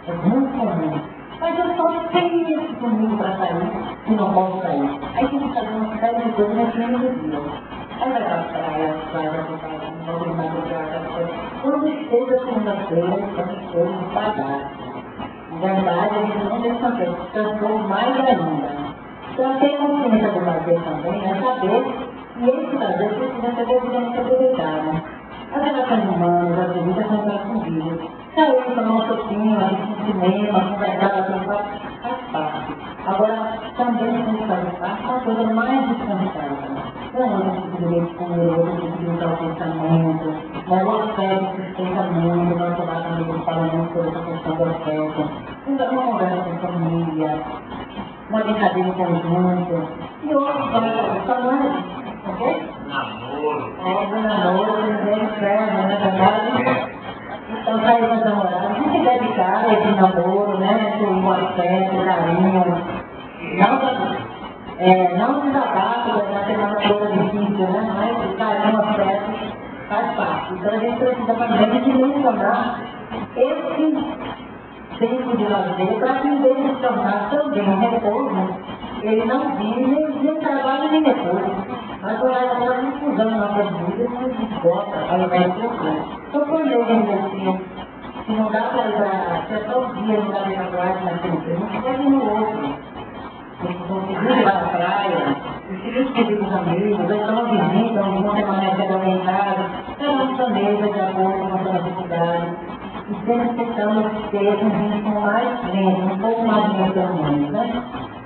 é muito comum. Mas eu só tenho esse domingo para sair e não posso sair. Aí tem que fazer uma série de coisas no fim do dia. Aí vai para a praia, vai para quando chega a segunda-feira, estamos todos pagados. Na verdade, a gente não tem saber, cansou mais ainda. Então, ter consciência do prazer também é saber que esse prazer precisa ser devidamente aproveitado. As relações humanas, as bebidas são confundidas. Sair, tomar um soquinho, assistir um cinema, conversar, faz parte. Agora, também tem que fazer parte uma coisa mais descansada. Não é outro tipo de leitura, outro tipo de pensamento, não é o afeto que sustenta muito, nós também falamos muito sobre essa questão do afeto. Uma conversa com família, uma brincadeira em conjunto, e outros falando, ok? Namoro. Namoro, ninguém quer, né? Verdade? Então, para os namorados, se dedicar a esse namoro, né? Com o afeto, o carinho, não desabafo da semana toda difícil, né? Mas o carinho, o afeto faz parte. Então, a gente precisa também dimensionar esse tempo de lazer para que, em vez de se tornar também um repouso, ele não vive nem trabalho nem repouso. Mas agora não usando nossas vidas, não esgota ao invés de repouso. Então, quando eu investir, se não dá para ir para se é só um dia, não dá para ir para a praia, a gente pode ir no outro. Conseguir ir para a praia, conseguir descobrir com os amigos, ou então uma visita, uma semana recebe em casa, cada um mesa de acordo com a sua necessidade. E sempre tentando ter um ritmo mais lento, um pouco mais lento também, né?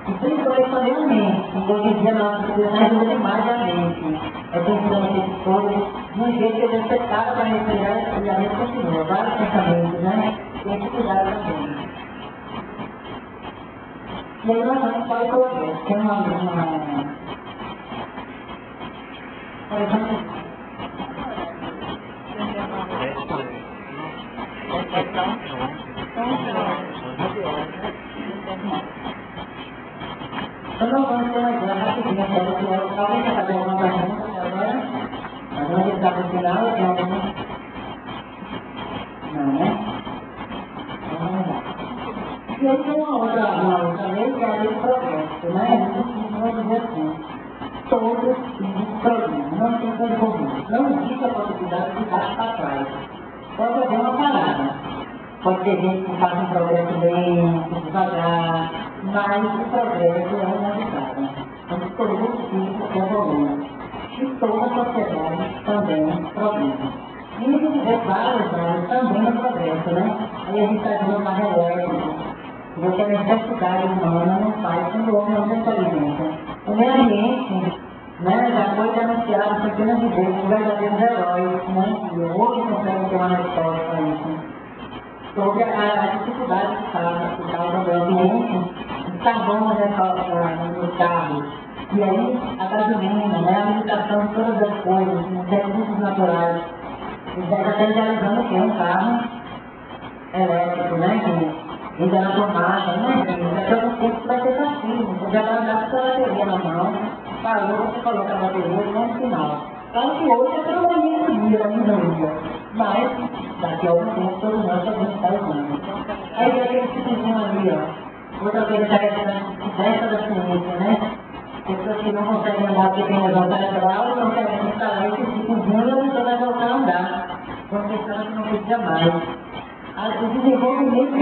E principalmente também a mente, porque hoje em dia nós precisamos ajuda demais a mente. É pensando nesse todo, de um jeito que a gente separa para respirar e a mente continua. Vários pensamentos, né? Tem que cuidar também. E aí nós vamos para o progresso. Tem uma então nós vamos ter uma ideia rapidinha, que alguém quer fazer alguma pergunta agora? Quando ele está no final, eu tenho não, né? E aí tem uma outra lei que é a lei do progresso, né? Vamos dizer assim, todos os problemas, não tem coisa comum. Não existe a possibilidade de ficar para trás. Pode haver uma parada. Pode ter gente que faz um progresso lento, devagar, mas o progresso é inevitável. Então, todos os evoluem. E toda a sociedade também progressa. E a gente vê várias áreas também no progresso, né? Aí a gente está vendo uma elétrica, porque a necessidade humana não faz com o homem não tem inteligência. O meio ambiente, né, já foi denunciado centenas de vezes por verdadeiros heróis, né? E hoje conseguem ter uma resposta a isso. Sobre a dificuldade que causa do ambiente, o carbono nos carros, e aí a gasolina, né, a limitação de todas as coisas, os recursos naturais. Eles já estão realizando o que? Um carro elétrico, né, que liga na tomada, né, daqui a pouco tempo vai ser facinho, você já vai andar com a bateria na mão, parou, você coloca a bateria e no final. Claro que hoje é trabalhinho do dia, da minoria, mas daqui a algum tempo todos nós podemos estar usando. Aí tem aquele tipozinho ali, ó, outra coisa interessante, que resta da ciência, né? Pessoas que não conseguem andar porque tem lesão cerebral e não querem instalar esse tipozinho e a pessoa vai voltar a andar, porque sabe que não precisa mais. O desenvolvimento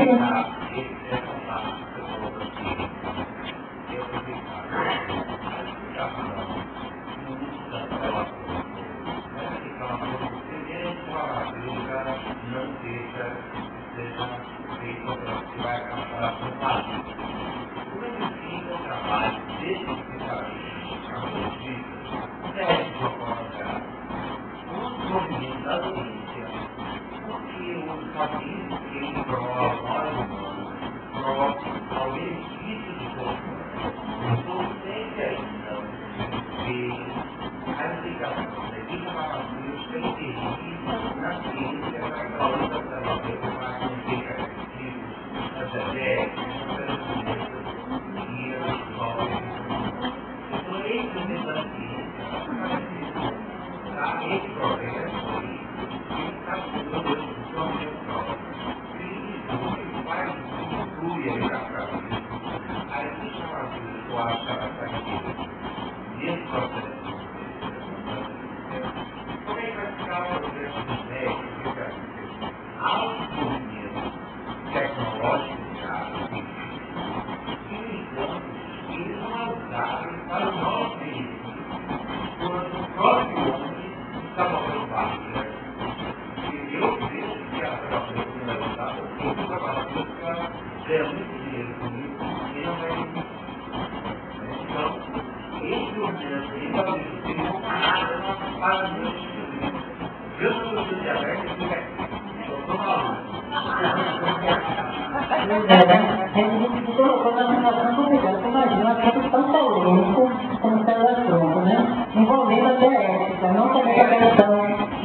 a gente colocou na situação complicada. Você imagina uma coisa tão polêmica como o teletronco, né? Envolvendo até a ética, não somente a questão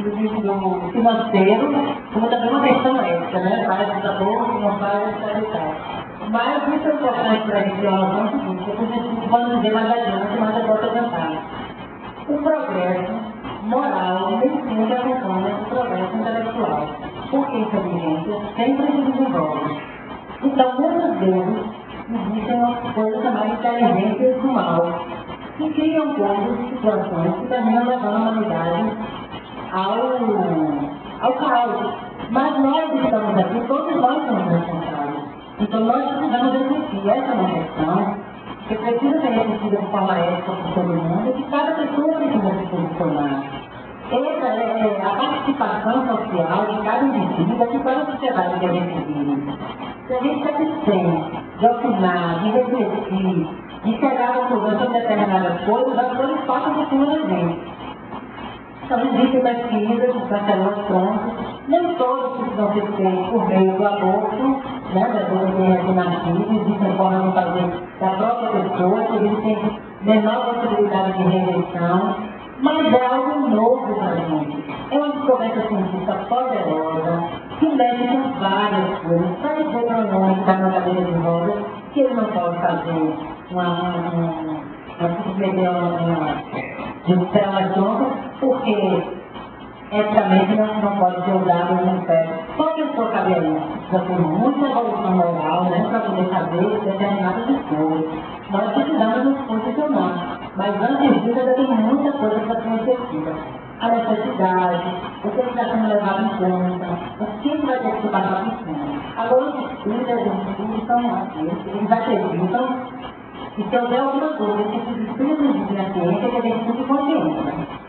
do financeiro, como também uma questão ética, né? Faz da boa, não faz e tal. Mas isso é importante para a gente ter uma noção seguinte, porque a gente pode dizer mais adiante, mas eu posso adiantar. O progresso moral nem sempre acompanha o progresso intelectual, porque a inteligência sempre se desenvolve. Então, muitas vezes, existem uma coisa chamada inteligência do mal, que criam coisas, situações que terminam levando a humanidade ao caos. Mas nós estamos aqui, todos nós somos responsáveis. Então, nós precisamos refletir. Essa é uma questão que precisa ser refletida de forma ética por todo mundo e que cada pessoa precisa se posicionar. Essa é a participação social de cada indivíduo e de cada sociedade que a gente vive. Se a gente se abstém de opinar, de refletir, de chegar a conclusão sobre determinadas coisas, as coisas passam por cima da gente. Então, existem pesquisas, cancelões prontos, nem todos precisam ser feitos por meio do aborto, né, das coisas nascidas, existem formas de fazer da própria pessoa, que existem menor possibilidade de rejeição, mas é algo novo para a gente. É uma descoberta científica poderosa, que mexe com várias coisas. Para dizer para um homem que está na cadeira de rodas, que ele não pode fazer uma de célula tronca, porque eticamente não pode ser usado no Ministério. Só que eu sou cabelinho, já tem muita evolução moral, né, para poder fazer determinadas escolhas. Nós precisamos nos posicionar, mas antes disso ainda tem muita coisa para ser efetiva. A necessidade, o que está sendo levado em conta, o que vai ter que passar por cima. Agora, os espíritos são assim, eles acreditam que se houver alguma coisa que esses espíritos dizem na ciência, que a gente fique consciente.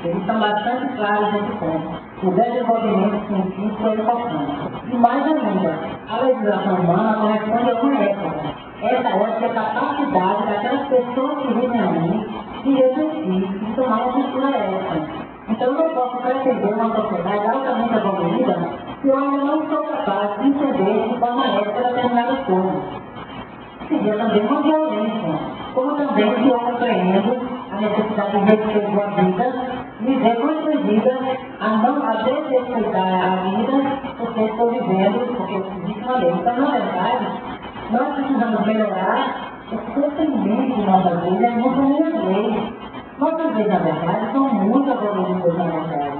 Eles são bastante claros nesse ponto. O desenvolvimento científico é importante. E mais ainda, a legislação humana corresponde a uma época. Essa época é a capacidade daquelas pessoas que vivem ali de refletir, de tomar uma postura ética. Então eu não posso pretender uma sociedade altamente evoluída se eu ainda não sou capaz de entender de forma ética determinadas coisas. Seria também uma violência, como também se eu compreendo a necessidade de respeito à vida, me ver constrangida a desrespeitar a vida, porque estou vivendo, porque existe uma lei. Então, na verdade, nós precisamos melhorar o cumprimento de nossas vidas, não são nem as leis. Nossas leis, na verdade, são muito evoluídas, na verdade,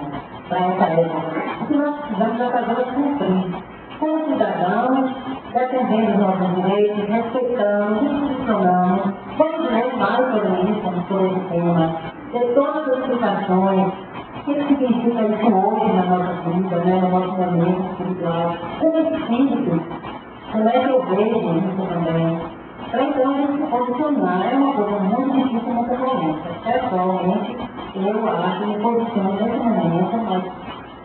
para essa época. O que nós precisamos é fazê-las cumprir. Como cidadãos, defendendo os nossos direitos, respeitando, disciplinando, vamos ler mais sobre isso, sobre esse tema, ter todas as explicações, o que significa isso hoje na nossa vida, né, no nosso momento espiritual, como espírito, como é que eu vejo isso também. Então, a gente se posicionar é uma coisa muito difícil nessa momento. Pessoalmente, eu acho que me posiciono nesse momento, mas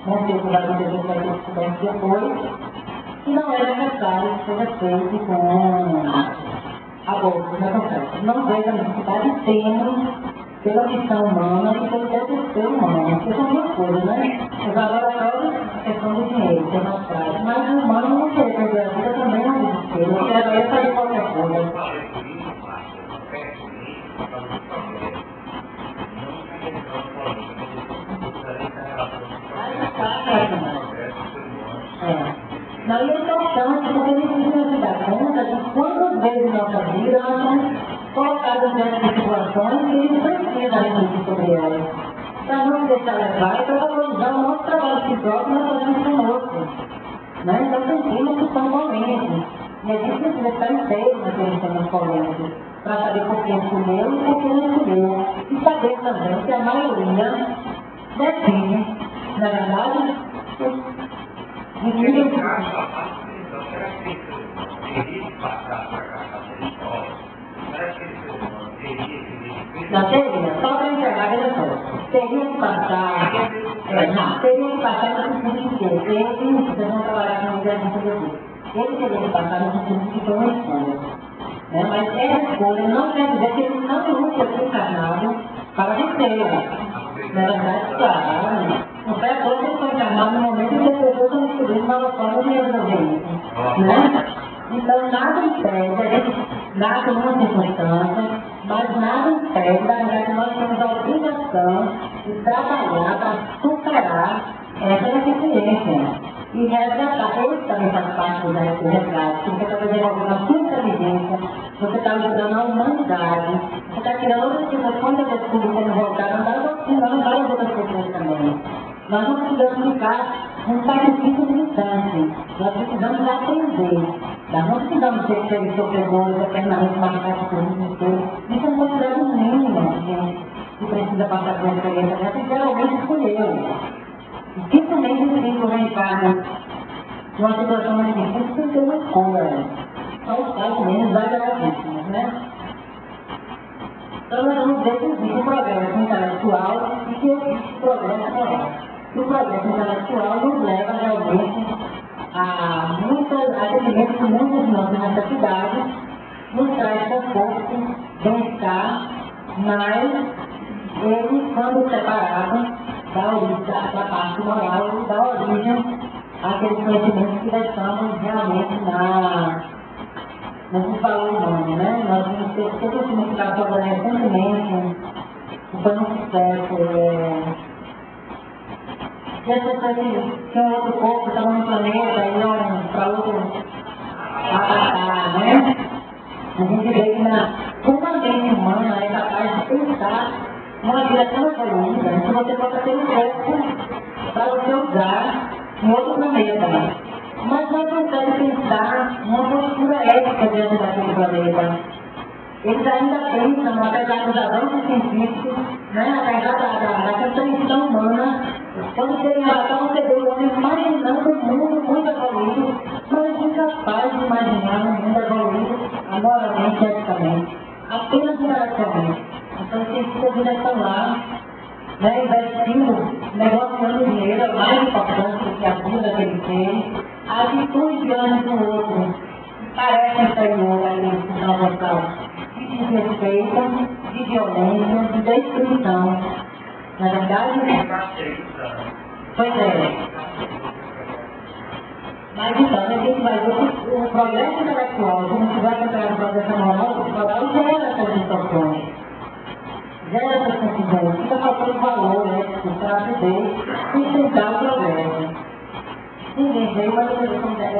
não sei o que vai acontecer com a gente depois. E não é necessário que seja feito com aborto, não vejo a necessidade de termos pela missão humana e pelo ser humano, porque são duas coisas, né? Os laboratórios, a questão do dinheiro, que é mais prático, mas o humano não quer perder a vida também não desespero, eu quero fazer qualquer coisa. Não, e é importante porque a gente precisa se dar conta de quantas vezes na nossa vida nós somos colocados dentro de situações que a gente precisa refletir sobre elas. Para não deixar levar e para valorizar o nosso trabalho de próprio nós fazemos conosco. Né? Então tem temas que são polêmicos. E a gente precisa estar inteiro naqueles temas polêmicos para saber por que escolheu e por que não escolheu. E saber também que a maioria define, na verdade, Ele encaixa a parte então, será que esse ser humano teria que passar para a casa da escola? Será que esse ser humano teria que... Não teria, só para enxergar a pessoa. Teria que passar, teria que passar no sentido de que ele, vocês vão trabalhar com o exército de Deus. Ele teria que passar no sentido de que foi uma escolha. Né? Mas essa escolha não quer dizer que ele não luta aqui encarnado para vencer. Na verdade, claro. Não foi a coisa que ele foi encarnado no momento em que as pessoas estão descobrindo novas formas de resolver isso. Né? Então, nada impede, a gente nasce numa circunstância, mas nada impede, na verdade, nós temos a obrigação de trabalhar para superar essa deficiência. E resgatar, ele também faz parte do resgate, porque você está desenvolvendo a sua inteligência, você está ajudando a humanidade, você está criando outras pessoas, quantas pessoas sendo voltadas, não várias outras pessoas também. Nós não precisamos ficar num sacrifício militante, nós precisamos aprender. Nós não precisamos ser seres sofredores, eternamente marcados por isso é uma quantidade mínima, gente, que precisa passar por uma experiência dessa e geralmente escolheu. Dificilmente existe um reencarno numa situação mais difícil sem ter uma escolha. São os casos menos exageradíssimos, né? Então nós vamos ver que existe um progresso intelectual e que existe progresso moral. E o progresso intelectual nos leva realmente a atendimento de muitas de nossas necessidades, nos traz conforto, bem-estar, mas ele, quando separado, da parte moral, dá origem àqueles conhecimentos que deixamos realmente no valor humano, né? Nós vamos ter que significar sobre recentemente, que foi um sucesso. E as pessoas que tinham outro corpo, estavam no planeta, iam para outro avatar, né? A gente vê que como a mente humana é capaz de pensar uma vida tão evoluída que você pode ter um corpo para você usar em outro planeta. Mas nós não queremos pensar numa postura ética diante daquele planeta. Eles ainda pensam, apesar dos avanços científicos, né, apesar da concepção humana, quando tem relação, você vê o homem imaginando um mundo muito evoluído, mas incapaz de imaginar um mundo evoluído moralmente e eticamente, apenas intelectualmente. Então, os cientistas estão lá, né, investindo, negociando dinheiro, mais importante do que a vida que ele tem, a atitude diante do outro, parece inferior a ele, que não vontade. De desrespeito, de violência, de destruição. Na verdade, pois é. Mas então, a gente vai ver que o progresso intelectual, se não tiver preparado o progresso moral gera essas distorções, gera essas confusões, fica faltando valor, né, para poder sustentar o progresso. Ninguém veio, mas eu não sei se é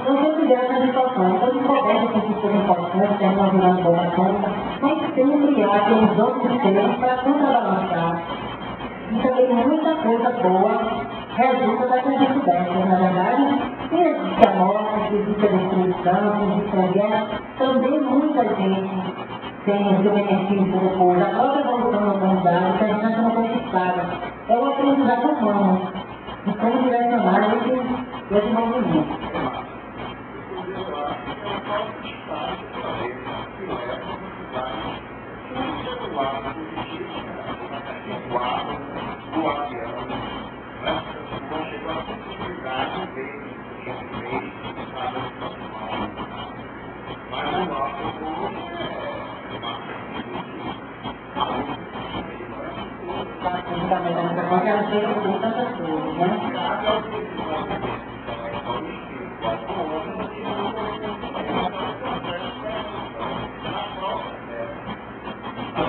então, se eu tiver essa situação, então eu converso com pessoas importantes, terminam virando boa conta, mas sempre há aqueles outros temas para contrabalançar. E também muita coisa boa resulta dessas descobertas, na verdade. Se existe a morte, se existe a destruição, se existe a guerra, também muita gente tem o seu benefício depois. A própria evolução da humanidade, que a gente não conquistada, é o aprendizado humano. E como direcionar esse movimento.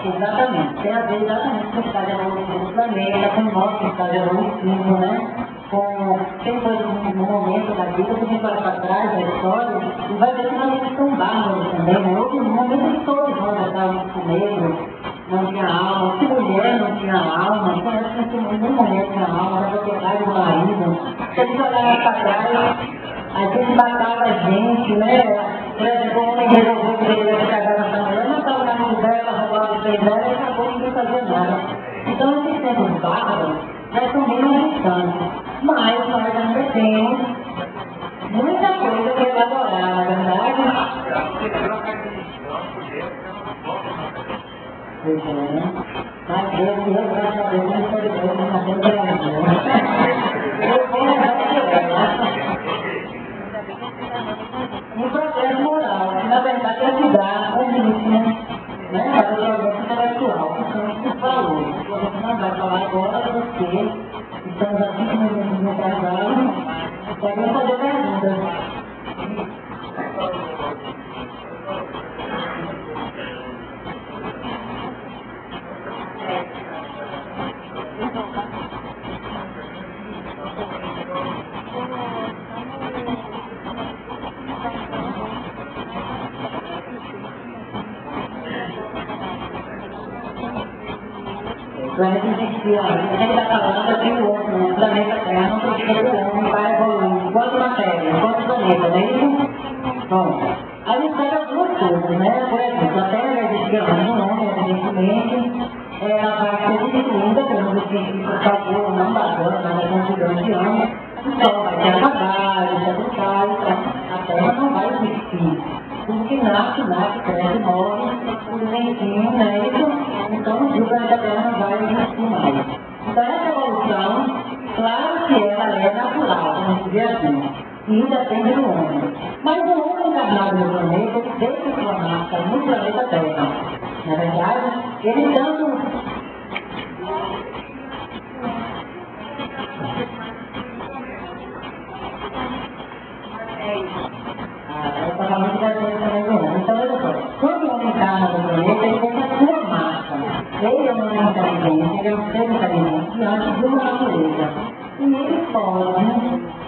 Exatamente, tem a ver exatamente com o estado evolutivo do planeta, com o nosso estado evolutivo, né? Tem coisas no momento da vida que a gente olha para trás da história e vai ver que nós somos bárbaros também, né? Houve um momento que todos nós estávamos com medo, não tinha alma, que mulher não tinha alma, então acho que nenhuma mulher tinha alma, era propriedade do marido. Se a gente olhar para trás, a gente matava a gente, né? Por exemplo, o homem resolveu que ele ia casar com essa mulher, matava na mão dela, roubava o trem dela e acabou que não fazia nada. Então, esses tempos bárbaros já são bem mais distantes. Mas nós ainda temos muita coisa para elaborar, na verdade. Mas Deus, graças a Deus, não pode ver que nós temos um progresso moral, que na verdade é ajudar o ritmo, né, para o progresso intelectual, que são os valores. A gente não vai falar agora porque estamos aqui com os meus atrasados, podemos fazer perguntas. O planeta existia, a gente está falando aqui o outro, o planeta Terra não precisa do homem para evoluir, enquanto matéria, enquanto planeta, não é isso? Bom, a gente pega algumas coisas, né? Por exemplo, a Terra existia antes do homem, evidentemente, ela vai ser destruída pelos cientistas favor, não bacana, mas com grandes anos, o Sol vai ser acabado, a Terra não vai existir. Tudo que nasce, cresce, morre, tudo lentinho, né? Então o planeta Terra não vai existir mais. Então essa evolução, claro que ela é natural, como se vê assim, e depende do homem. Mas o homem encarnado no planeta, ele deixa sua marca no planeta Terra. Na verdade, ele tanto... Eu estava muito presente também do homem. Então, olha só, quando o homem encarna no planeta, ele tem a sua marca. Ele é um homem inteligente, ele é um ser inteligente diante de uma natureza. E ele pode,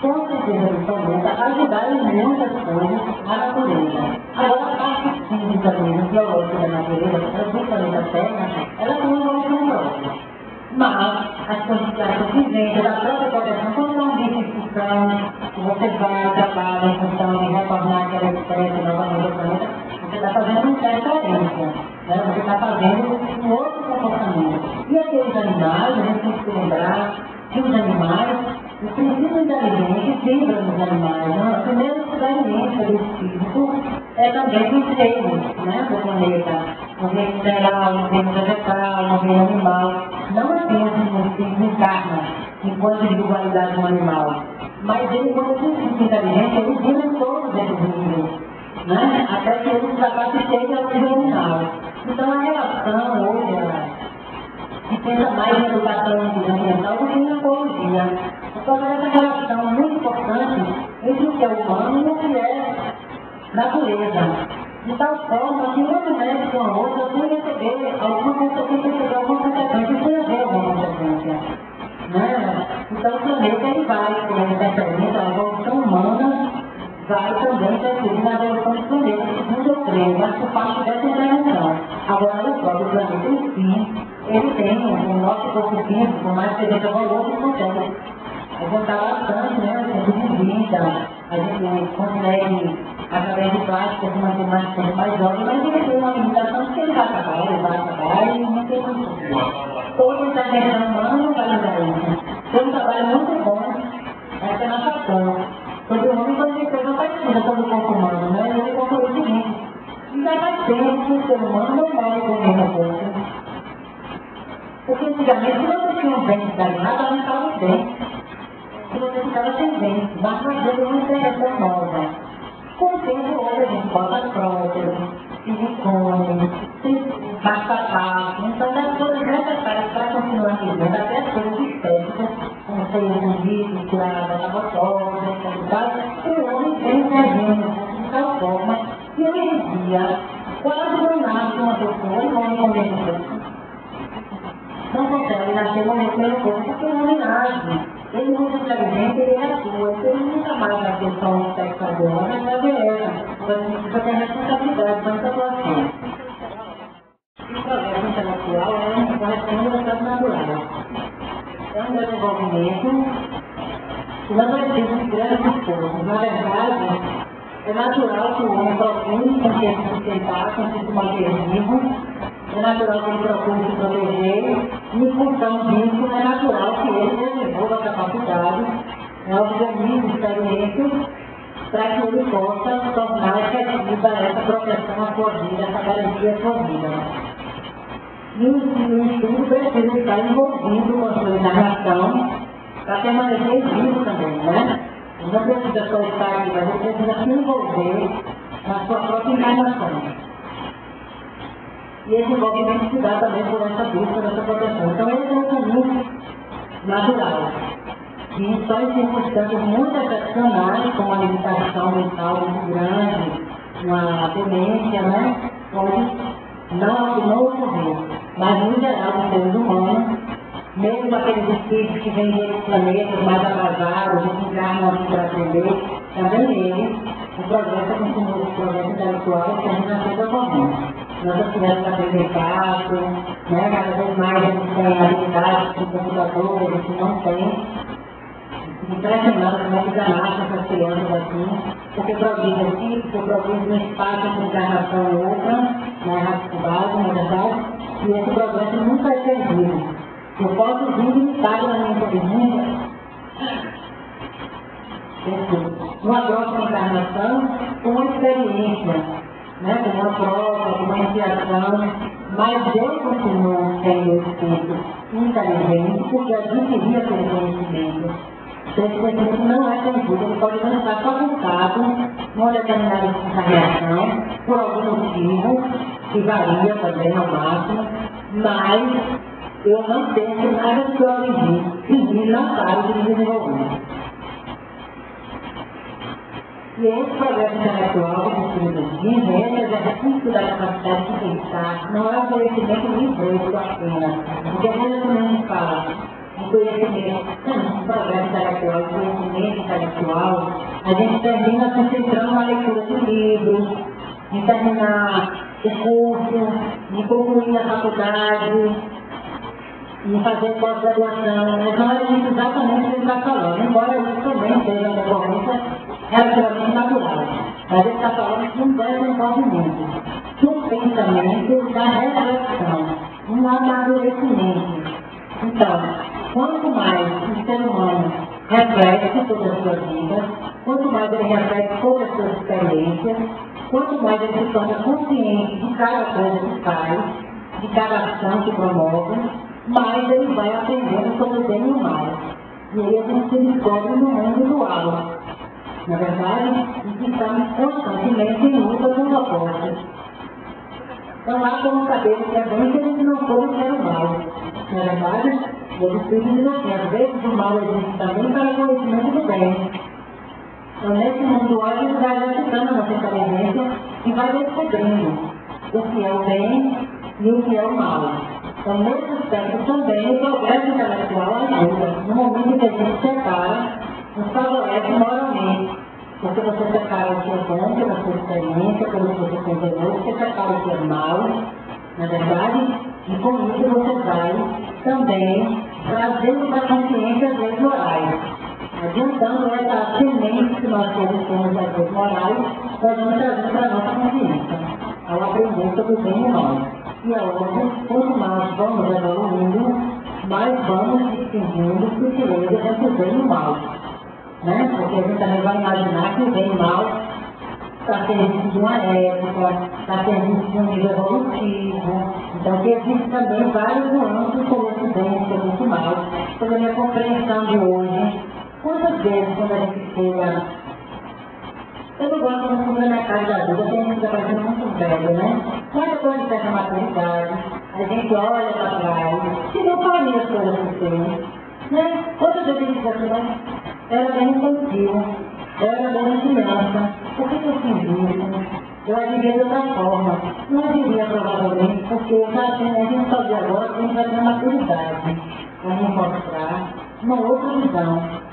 com certeza principalmente, ajudar em muitas coisas a natureza. Agora, a parte física mesmo, biológica da natureza, principalmente da Terra, ela tem uma evolução própria. Mas as condições viventes da própria proteção, quando não existe discussão, que você vai, trabalha em função de retornar aquela espécie novamente ao planeta, você está fazendo uma interferência, né? Você está fazendo um outro comportamento. E aqueles animais, a gente tem que se lembrar que os animais, o princípio inteligente vibra nos animais. Né? A primeira experiência do espírito é também do seio, né, do planeta, no reino mineral, no reino vegetal, no reino animal. Não apenas no espírito encarna enquanto individualidade do animal, mas ele, quando princípio inteligente, ele vibra em todos esses níveis, né? Até que ele ultrapasse e chegue ao nível animal. Então a relação hoje, que pensa mais em educação ambiental do que em ecologia. Então, essa relação muito importante entre o que é humano e o que é natureza. De tal forma que um remédio com a outra sem receber alguma consequência, sem haver alguma consequência. Né? Então, o planeta ele vai ter uma interferência, a evolução humana vai também interferir na evolução do planeta, segundo eu creio, mas por parte dessa intervenção. Agora, o próprio planeta em si, ele tem o nosso corpo físico, por mais que a gente evolua, não consegue aguentar bastante, né? A gente vida, a gente consegue, através de práticas, se manter mais jovem, mas ele tem uma limitação que ele vai acabar e não tem muito. Toda intervenção humana não vai mudar isso. Foi um trabalho muito bom, essa é a nossa ação. Sobre o homem, quando ele fez uma pesquisa sobre o corpo humano, né? Ele concluiu o seguinte: já faz tempo que o ser humano não morre com o mesmo corpo. Porque antigamente, se você tinha um dente galinhado, ela não estava bem. Se você ficava sem dente, basta fazer uma intervenção nova. Com o tempo, hoje a gente bota prótese, silicone, basta-passo. Então, das coisas necessárias para continuar vivendo, até as coisas estéticas, como seio bonito, curada, laboratório, etc. O homem vem intervindo de tal forma que hoje em dia quase não nasce uma pessoa e morre com o mesmo corpo. Não consegue nascer no mesmo corpo porque o homem nasce. Ele muito inteligente, ele atua, então ele nunca mais vai ter só um sexo agora, mas vai ver ela. Você precisa ter responsabilidade com essa atuação. O progresso intelectual é um corresponde ao estado natural. É um desenvolvimento que não precisa de grandes esforços. Na verdade, é natural que o homem procure com que se sustentar, com que se manter vivo. É natural que ele procure se proteger, e em função disso é natural que ele desenvolva a capacidade, organize experiências, para que ele possa tornar efetiva essa proteção à sua vida, essa garantia à sua vida. E o estudo precisa estar envolvido com a sua narração para permanecer vivo também, né? Ele não precisa só estar aqui, mas ele precisa se envolver na sua própria encarnação. E esse envolvimento se dá também por essa busca, dessa proteção. Então, esse é um caminho natural. E só em circunstâncias muito excepcionais, como a limitação mental muito grande, uma demência, né? Pode não ocorrer. Mas, no geral, os seres humanos, mesmo aqueles espíritos que vêm de outros planetas mais atrasados, que encarnam aqui para aprender, também eles, o progresso continua, o progresso intelectual, que a gente não sempre ocorrendo. Nós tivemos a aprender fácil, né? Cada vez mais a gente tem habilidades com o computador, a gente não tem. Impressionante como é que já nascem essas crianças assim, porque progride aqui, porque progride no espaço entre encarnação e outra, na erraticidade, na verdade, e esse progresso nunca é perdido. Eu posso vir limitado na minha inteligência, numa próxima encarnação, com uma experiência, né, com uma prova, com uma iniciação, mas eu continuo sendo espírito inteligente porque adquiria aquele conhecimento. Esse conhecimento não é perdido, ele pode não estar facultado numa determinada encarnação, por algum motivo, que varia também ao máximo, mas eu não tenho nada que eu aprendi e não paro de me desenvolver. E esse progresso intelectual que precisa de esse exercício da capacidade de pensar, não é um conhecimento livresco apenas. Porque a gente também fala, de conhecimento, um progresso intelectual, de conhecimento intelectual, a gente termina se centrando na leitura de livros, em terminar o curso, em concluir a faculdade, em fazer pós-graduação, mas não é isso exatamente o que ele está falando, embora isso também seja uma decorrência relativamente natural. Mas ele está falando de um desenvolvimento, de um pensamento da reflexão, um amadurecimento. Então, quanto mais o ser humano reflete sobre as suas vidas, quanto mais ele reflete sobre as suas experiências, quanto mais ele se torna consciente de cada coisa que faz, de cada ação que promove, mais ele vai aprendendo sobre o bem e o mal. E aí a gente se descobre no mundo dual. Na verdade, estamos constantemente em luta com os opostos. Não há como saber o que é bem se a gente não for o que é o mal. Na verdade, os espíritos dizem assim, às vezes o mal existe também para o conhecimento do bem. Então, nesse mundo dual, a gente vai exercitando a nossa inteligência e vai descobrindo o que é o bem e o que é o mal. Então, nesse aspecto também, o progresso intelectual ajuda. No momento em que a gente separa, nos favorece moralmente. Porque você separa o que é bom pela sua experiência, pelo que você considerou, você separa o que é mal, na verdade, e com isso você vai também trazendo para a consciência as leis morais. Adiantando essa semente que nós temos das leis morais, nós vamos trazer para a nossa consciência, ao aprender sobre o bem e o mal. E aonde, quanto mais vamos evoluindo, mais vamos distinguindo sutilezas entre o bem e o mal. Né? Porque a gente também vai imaginar que o bem e o mal está a serviço de uma época, está a serviço de um nível evolutivo. Então, que existe também vários nuances sobre esse bem e sobre esse mal, sobre a minha compreensão de hoje. Quantas vezes, quando a gente chega... Eu não gosto de não na casa da vida, porque a gente está parecendo muito velho, né? Mas depois de certa maturidade, a gente olha para trás, se não faria as coisas que tem, né? Outras vezes a gente diz assim, né? Era bem infantil, era bem criança, por que eu fiz isso? Eu agiria de outra forma. Não agiria provavelmente, porque a gente só de agora a gente vai ter maturidade para nos mostrar uma outra visão.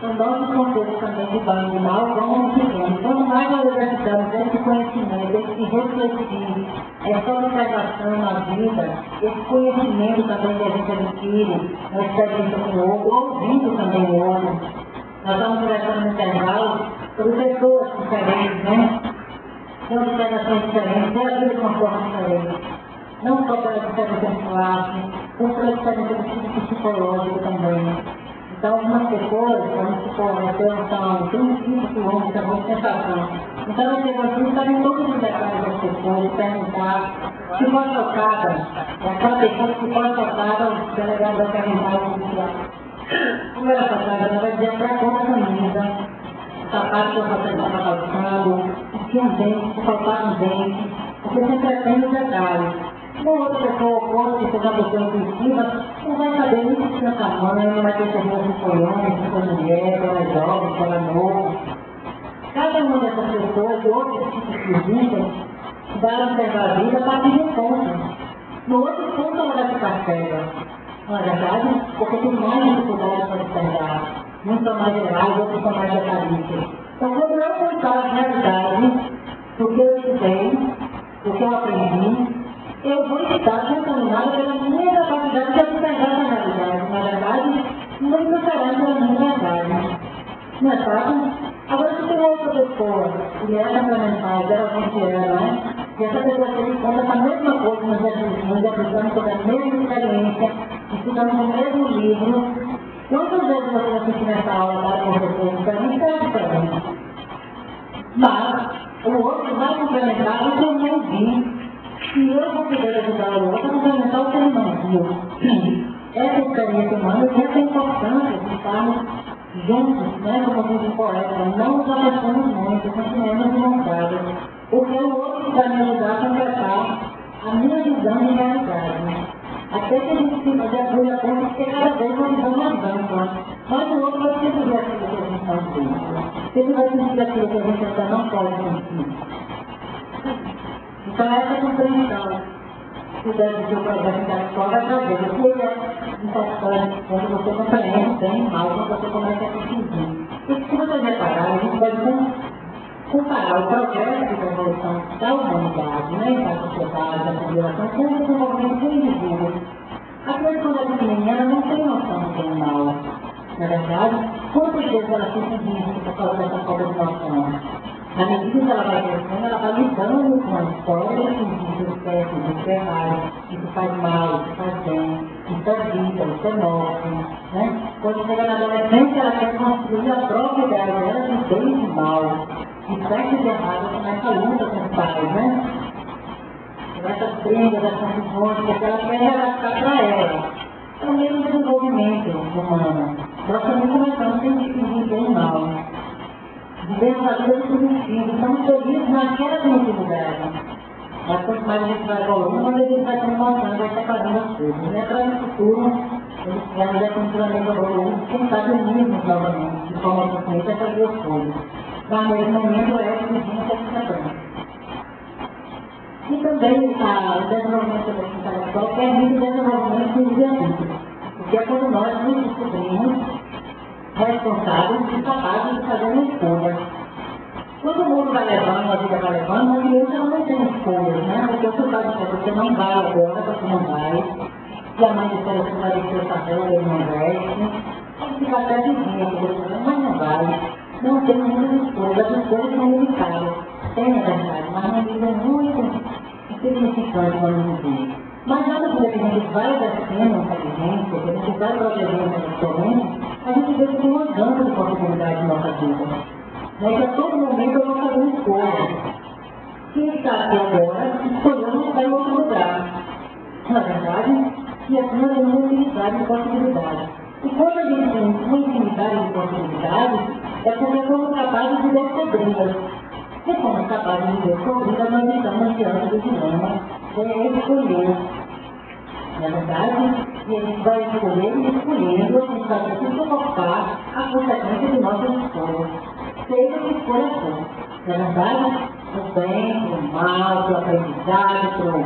Então, nossos conceitos também de bem e de mal vão ficando. Quanto mais nós exercitamos esse conhecimento, esse refletir, essa observação na vida, esse conhecimento também que a gente adquire, na experiência com o outro, ouvindo também o outro. Nós estamos conversando no intervalo sobre pessoas diferentes, né? Com observações diferentes, e a vida de uma forma diferente. Não só pela diferença de classe, como pela diferença do tipo psicológico também. Então, algumas pessoas, vamos supor, tem um tipo que vão ter uma sensação. Então, eu chego aqui, sabe todos os detalhes das pessoas, perguntar se for chocada, é aquela pessoa que for chocada, o delegado vai perguntar ao policial. Como ela está chocada, ela vai dizer para a conta camisa, o sapato que você está calçando, o que um dente, se faltar um dente, porque sempre tem os detalhes. Uma outra pessoa oposta, que seja uma pessoa impulsiva, não vai saber nem se tinha tamanho, não vai ter certeza se foi homem, se foi mulher, se era jovem, se era novo. Cada uma dessas pessoas, de outros tipos que existem, vai observar a vida a partir de um ponto. No outro ponto ela vai ficar cega. Não é verdade? Porque tem mais dificuldade para observar. Uns são mais gerais, outros são mais detalhistas. Então, quando eu contar a realidade do que eu estudei, do que eu aprendi, eu vou estar contaminado pela minha capacidade de observar a realidade. Na verdade, não me será pela minha verdade. Não é fácil? Agora, se tem outra pessoa, que é complementar, geralmente né? E essa pessoa tem conta com a mesma coisa nos exercícios, aplicando sobre a mesma experiência, estudando o mesmo livro. Quantas vezes você vai assistir nessa aula para o professor diferente, é diferente. Mas, o outro vai complementar o que eu não vi. E eu vou poder ajudar o outro a complementar o que ele não viu. Essa experiência humana tem essa importância de estarmos juntos, né, como diz o poeta, não nos afastamos muito, continuemos de mão dada, porque o outro vai me ajudar a completar a minha visão de realidade. Até que a gente se ajude a conta de ter cada vez uma visão mais ampla. Mas o outro vai sempre ver aquilo que a gente não vê. Sempre vai sentir aquilo que a gente ainda não pode sentir. Então essa compreensão cuidando do seu projeto intelectual vai trazer. Porque é importante quando você compreende bem mal, quando você começa a conseguir. E se você reparar, a gente pode comparar o progresso da evolução da humanidade, né, da sociedade, da civilização, com o desenvolvimento do indivíduo. A criança, quando é pequenininha, ela não tem noção do que é mal. Na verdade, quantas vezes ela fica indígena por causa dessa falta de noção? Na medida que ela vai crescendo, ela vai lidando com a história dos espécies, dos errados, isso faz mal, isso faz bem, isso é vida, isso é morte. Né? Quando chega na adolescência, ela quer construir a própria ideia dela de bem e de mal. E certo e errado começa a luta com os pais, né? Essas brigas, essas confusões, porque ela quer adaptar para ela. É o mesmo desenvolvimento humano. Nós também começamos a distinguir bem e mal. Vivemos a vida do primitivo, estamos felizes naquela primitividade. Mas quanto mais a gente vai evoluindo, mais a gente vai tendo noção, vai separando as coisas. Né? Para no futuro, eles vão definitivamente evoluir, quem sabe unirmos novamente, de forma consciente, essas duas coisas. Mas nesse momento é que o dia está se separando. E também o desenvolvimento intelectual permite o desenvolvimento do livre-arbítrio, porque é quando nós nos descobrimos responsáveis e capazes de fazer uma escolha. Quando o mundo vai levando, a vida vai levando, a criança não tem escolhas, né? Porque você vai dizer, você não vai agora, você não vai, e a mãe diz, você vai descer o cabelo, ele não veste, pode ficar até vizinha, mas não vai. Não tem muitas escolhas, as escolhas são limitadas. Tem, na verdade, mas não nível muito significante quando a gente vê. Mas na medida que a gente vai exercendo a inteligência, que a gente vai protegendo intelectualmente, a gente vê que tem uma gama de possibilidades na nossa vida. Mas a todo momento eu vou fazer uma escolha. Quem está aqui agora, escolheu não estar em outro lugar. Na verdade, e assim nós temos uma infinidade de possibilidades. E quando a gente tem uma infinidade de possibilidades, é porque somos capazes de descobri-las. E somos capazes de descobri-las, nós estamos diante do dilema de escolher. Na verdade, e a gente vai escolher e escolhendo, a gente vai se suportar a consequência de nossas escolhas. Seja que escolha for. Na verdade, o bem, o mal, o aprendizado,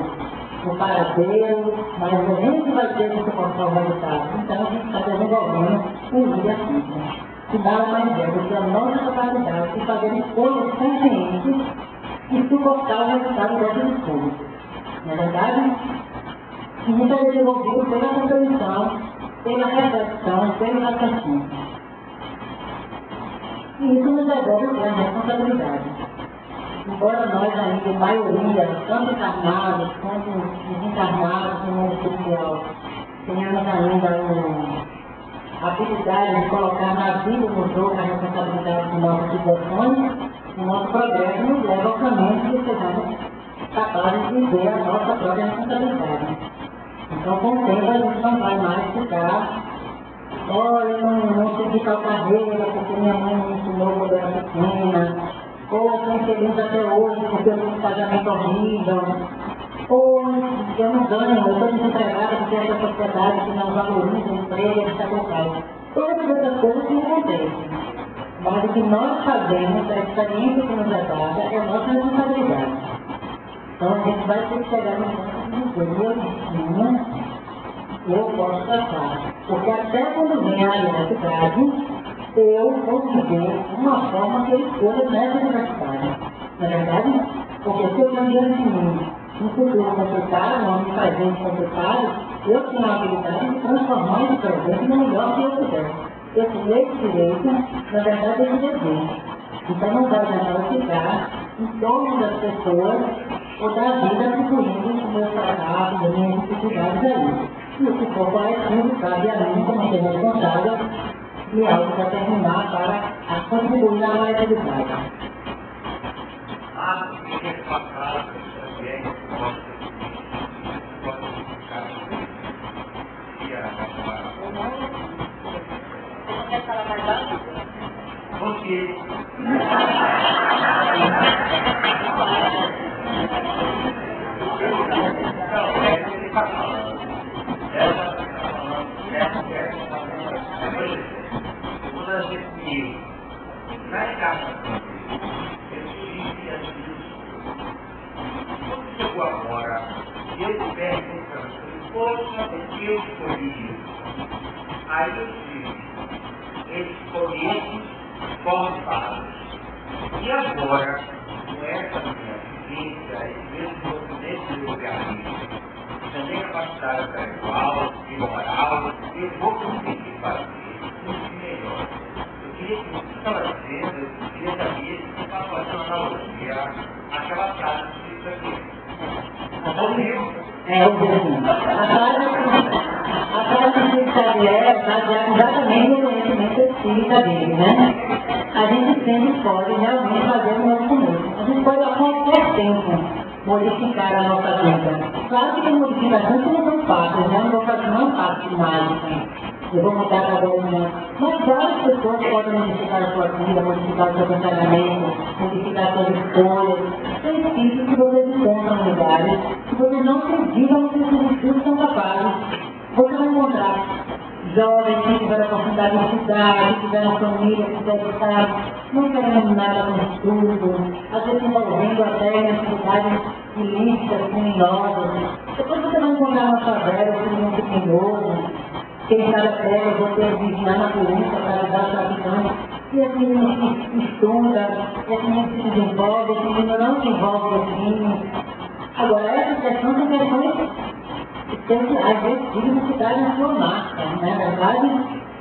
o paradeiro, mas a gente vai ter que suportar o resultado. Então a gente está desenvolvendo um livre-arbítrio. Que nada mais é do que a nossa capacidade de fazer escolhas conscientes e suportar o resultado dessas escolhas. Na verdade, isso é desenvolvido pela compreensão, pela reflexão, pelo raciocínio. E isso nos devolve a responsabilidade. Embora nós ainda, a maioria, tanto encarnados quanto desencarnados no mundo espiritual, tenhamos ainda a habilidade de colocar na vida do jogo a responsabilidade de nossas situações, o nosso progresso nos leva ao caminho de que sejamos capazes de ver a nossa própria responsabilidade. Então, com o tempo, a gente não vai mais ficar, olha, não segui tal carreira porque minha mãe me ensinou quando eu era pequena, ou eu sou infeliz até hoje porque eu tenho um casamento horrível, ou eu não ganho, eu estou desempregada porque essa sociedade que não valoriza o emprego, etc. Todas essas coisas não acontecem. Mas o que nós fazemos, a experiência que nos é dada, é a nossa responsabilidade. Então a gente vai ter que chegar no ponto de dizer, meu destino, eu posso traçar. Porque até quando vem a universidade, eu vou viver uma forma que eu escolho nessa universidade. Na verdade, porque se eu tenho diante de mim um futuro complicado, um ano presente complicado, eu tenho a habilidade de transformar esse presente no melhor que eu puder. Esse direito, na verdade, é um dever. Então não vai adiantar ficar em torno das pessoas ou da vida atribuindo o meu fracasso, as minhas dificuldades a isso. E o que for coletivo, cabe a mim, como ser responsável, me autodeterminar para contribuir na coletividade. Quer falar mais alto? Você. Não, é que ele está falando. Ela está falando, quando a gente na casa, eu disse a Deus, quando chegou agora, E eu te perguntando, poxa, por que eu escolhi isso? Aí eu disse, eles escolheram formados. E agora, com essa minha vivência, nesse lugar, também capacidade intelectual e moral, eu vou conseguir fazer muito melhor. Eu queria que você estava dizendo, eu queria saber se você está fazendo uma analogia àquela frase que você aqui. A frase de Chico Xavier é baseada exatamente no conhecimento espírita dele, né? A gente sempre pode realmente fazer o nosso mesmo. A gente pode a qualquer tempo modificar a nossa vida. Claro que tem modificações que não são fáceis, né? Não vou fazer uma parte mágica. Eu vou mudar cada vez. Mas várias pessoas podem modificar a sua vida, modificar o seu pensamento, modificar suas escolhas. Tem espíritos que vocês encontram em lugares que vocês não acreditam que esses espíritos são capazes. Você vai encontrar jovens que tiveram a oportunidade de estudar, que tiveram família, que tiveram estado, não querendo nada com estudo, às vezes envolvendo até em atividades ilícitas, criminosas. Depois você vai encontrar uma favela, um criminoso, quem sabe até você vigiar na polícia para ajudar os traficantes. E esse menino se estuda, esse menino se desenvolve, esse menino não se envolve no crime. Agora, essas questões são questões que às vezes dignificar na sua marca, né? Na verdade,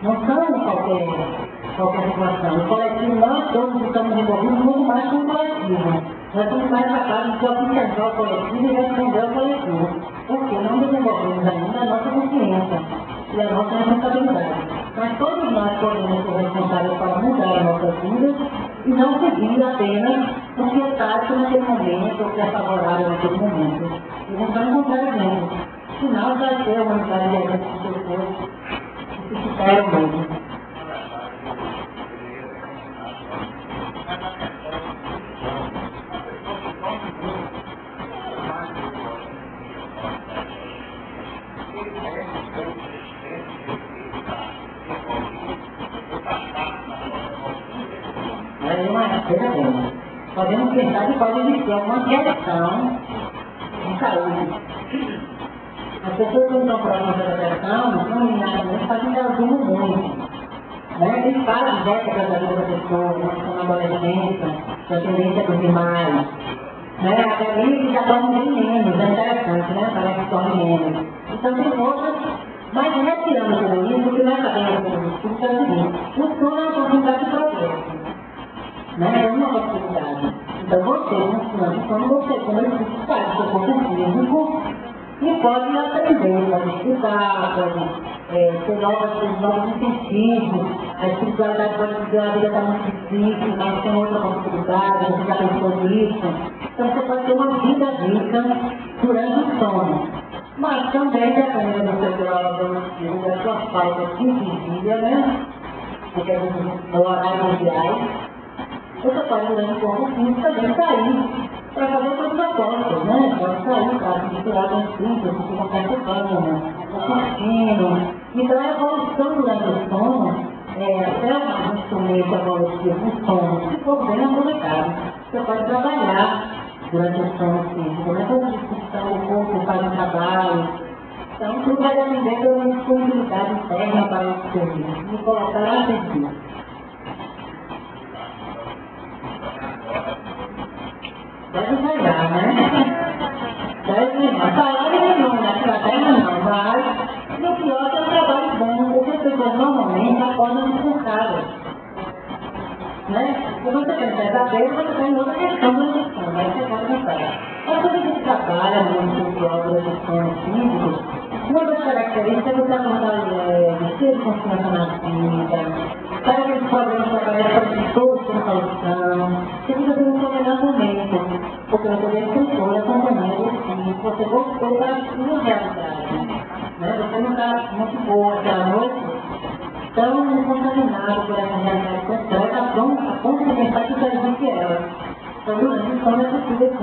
não são qualquer situação. O coletivo, nós todos estamos envolvidos muito mais com o coletivo. Nós somos mais capazes de observar o coletivo e responder ao coletivo. Porque não desenvolvemos ainda a nossa consciência e a nossa responsabilidade. Mas todos nós podemos ser responsáveis para mudar a nossa vida e não seguir apenas o que é tático naquele momento, o que é favorável naquele momento. E não vai encontrar exemplo. Senão vai ter uma unidade de exemplo de pessoas que se ficaram mesmo. Podemos pensar que pode existir alguma questão de saúde. As pessoas que não estão próximas da questão, não imediatamente fazem resumo muito. Né? Tem várias épocas da vida da pessoa, como na adolescência, da tendência dos demais. Né? Até ali já dorme bem menos, é interessante, né? Parece que dorme menos. Então tem outras, mas retirando tudo isso, o que nós sabemos sobre o estudo é o seguinte: o sono é uma oportunidade de progresso. Né? É uma possibilidade. Então você, quando você começa a faz o seu corpo físico, e pode aprender, pode estudar, pode ter novos incentivos, a espiritualidade pode dizer a vida está muito difícil, mas tem outra possibilidade, você já pensou nisso. Então você pode ter uma vida rica durante o sono. Mas também dependendo do seu grau de da sua falta de vigília, né? Porque a gente no horário mundial, você pode durante o corpo físico também sair para fazer outros propósitos, né? Pode sair para misturar com os filhos, que ficam participando, assistindo. Então a evolução durante o sono, até um instrumento evolutivo, o sono, se for bem aproveitado, você pode trabalhar durante o sono físico, né? Toda a discussão, o corpo faz um trabalho. Então tudo vai depender da disponibilidade interna para esse serviço, e colocar a serviço. Deve ganhar, né? Deve ganhar. Salário nenhum, na estratégia não, mas no pior é um trabalho bom, porque as pessoas normalmente acordam descansadas. Né? Se você tem pesadelo, você tem outra questão da gestão, mas você pode pensar. Mas quando a gente trabalha muito com obras de sono físico, uma das características é você acordar cheio de confiança na vida, sabe aqueles problemas que aparecem para que todos têm solução, você fica tendo um melhor momento, porque você vê controle, acompanhando o espírito, você voltou para a sua realidade. Né? Você não está muito boa aquela noite, tão contaminado por essa realidade completa, a ponto de pensar que já existe ela. Então, durante o sono é possível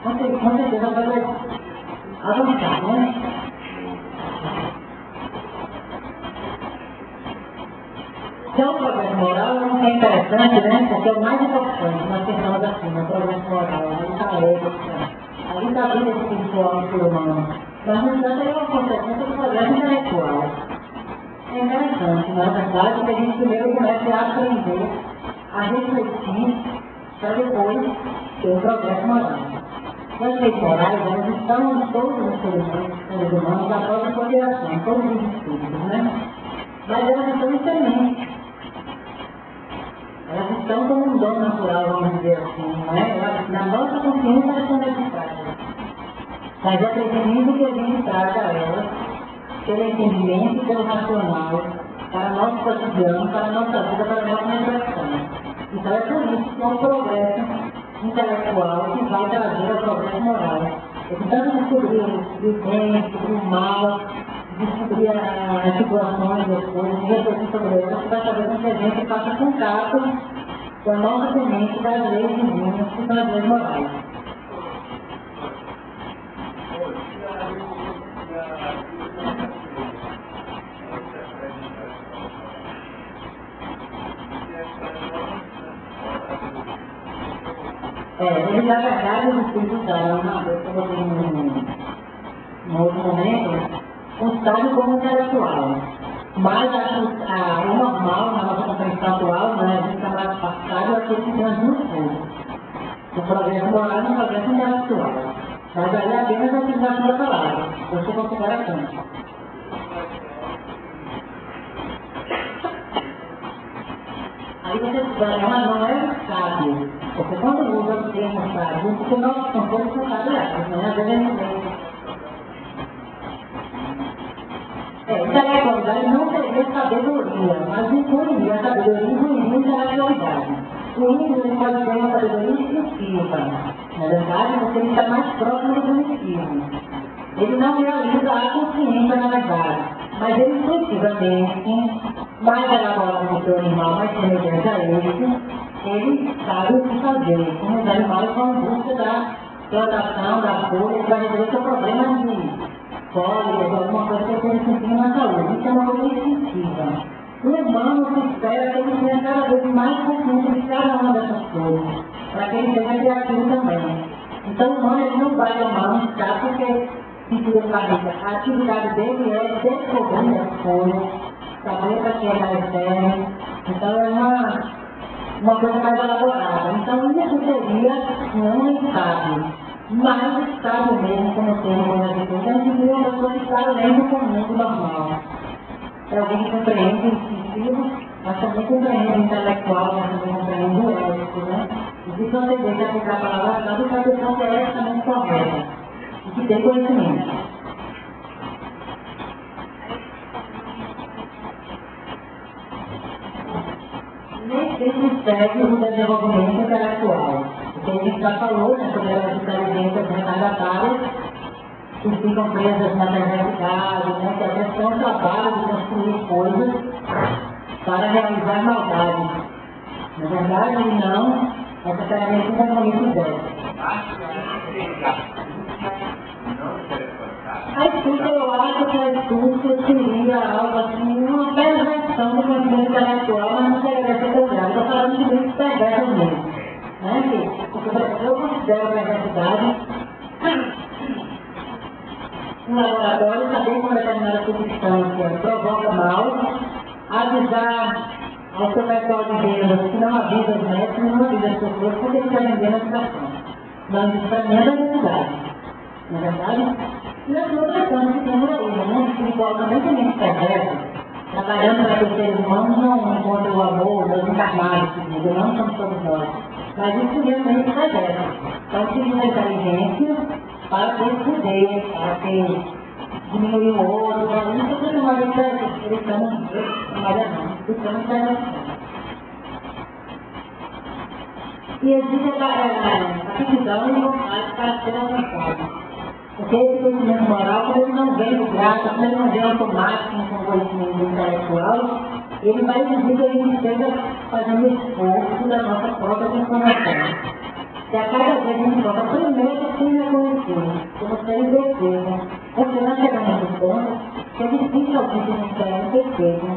assim, com certeza vai avançar, né? Então, o progresso moral é interessante, né? Porque é o mais importante, nós pensamos assim, no progresso moral, ali está a ética, ali está a vida intelectual do ser humano. Mas, no entanto, ele é uma consequência do progresso intelectual. É interessante, na verdade, que a gente primeiro comece a aprender, a refletir, para depois ter o progresso moral. As leis morais, elas estão em todos os seres humanos após a consideração, em todos os espíritos, né? Mas elas estão em semente. Elas estão como um dom natural, vamos dizer assim, né? Na nossa consciência elas são necessárias. Mas é preciso que a gente traga elas pelo entendimento e pelo racional, para o nosso cotidiano, para a nossa vida, para a nossa reflexão. Então é por isso que é um progresso intelectual que vai trazer o progresso moral. É tentando descobrir o bem, descobrir o mal, descobrir as situações, as coisas, refletir sobre elas, que vai fazer com que a gente faça contato com a nossa semente das leis divinas, que são as leis morais. Ele, na verdade, os espíritos darão, eu botei num outro momento, um estágio como intelectual. Mas o normal, na nossa compreensão atual, né, a gente está mais passado, aquele que tem as duas coisas. O progresso moral e o progresso intelectual. Mas aí apenas a utilização da palavra. Você considera tanto. Aí você não é um sábio. Porque quando usa o termo sábio, porque nossos conceitos são sabiados, né? Às vezes intelectualidade não seria sabedoria, mas incluiria a sabedoria incluiria a intelectualidade. O índio pode ter uma sabedoria instintiva. Na verdade, porque ele está mais próximo do primitivo. Ele não realiza a consciência, na verdade, mas ele instintivamente, mais elaborado do que o animal, mais semelhante a ele sabe o que fazer. Como os animais vão em busca da plantação, da folha, para resolver seu problema de cólica, alguma coisa que ele sentir na saúde. Isso é uma coisa instintiva. O humano se espera que ele tenha cada vez mais consciência de cada uma dessas coisas, para que ele seja criativo também. Então o humano ele não vai tomar um estado porque a atividade dele é descobrir as coisas, saber para que elas servem. Então é uma coisa mais elaborada. Então isso seria um estado. Mas estado mesmo, como termo na atitude, a gente viu uma pessoa que está além do comum normal. É alguém que compreende o instintivo, mas também compreende o intelectual, mas também compreende o ético, né? E se você deixa aplicar a palavra sábio, que a pessoa que é exatamente correta e que tem conhecimento. Nem sempre segue o desenvolvimento intelectual. Porque a gente já falou, né, sobre as inteligências retardatárias que ficam presas na perversidade, né, que até são trabalho de construir coisas para realizar maldade. Na verdade, não, necessariamente não é muito ideia. A estúdia, eu acho que a estúdia seria algo assim, uma perversão do conhecimento intelectual, mas não deveria ser tão grave. Estou falando de muitos perversos mesmo. Né? Porque eu considero a perversidade um laboratório, saber como determinada substância provoca mal, avisar ao seu pessoal de vendas que não avisa os médicos, não avisa as pessoas, porque ele está vendendo a situação. Não, isso para mim é necessidade. Na verdade, e as outras coisas que temos aí, no mundo espiritual também tem gente perversa, trabalhando para que os seres humanos não encontrem o amor, os encarnados, não somos todos nós. Mas isso realmente é perverso. Então, precisa inteligência para ter poder, para ter diminuir o outro, para isso que não vai ser eleição, e existe a divisão e vontade para ser alcançado. Porque esse conhecimento moral, quando ele não vem do graça, quando ele não vem automático com o conhecimento intelectual, ele vai exigir que a gente esteja fazendo esforço da nossa própria transformação. E a cada vez a gente volta primeiro sem reconhecer, como ser em defesa. Porque nós chegamos nesse ponto que é difícil alguém que a gente quer em defesa.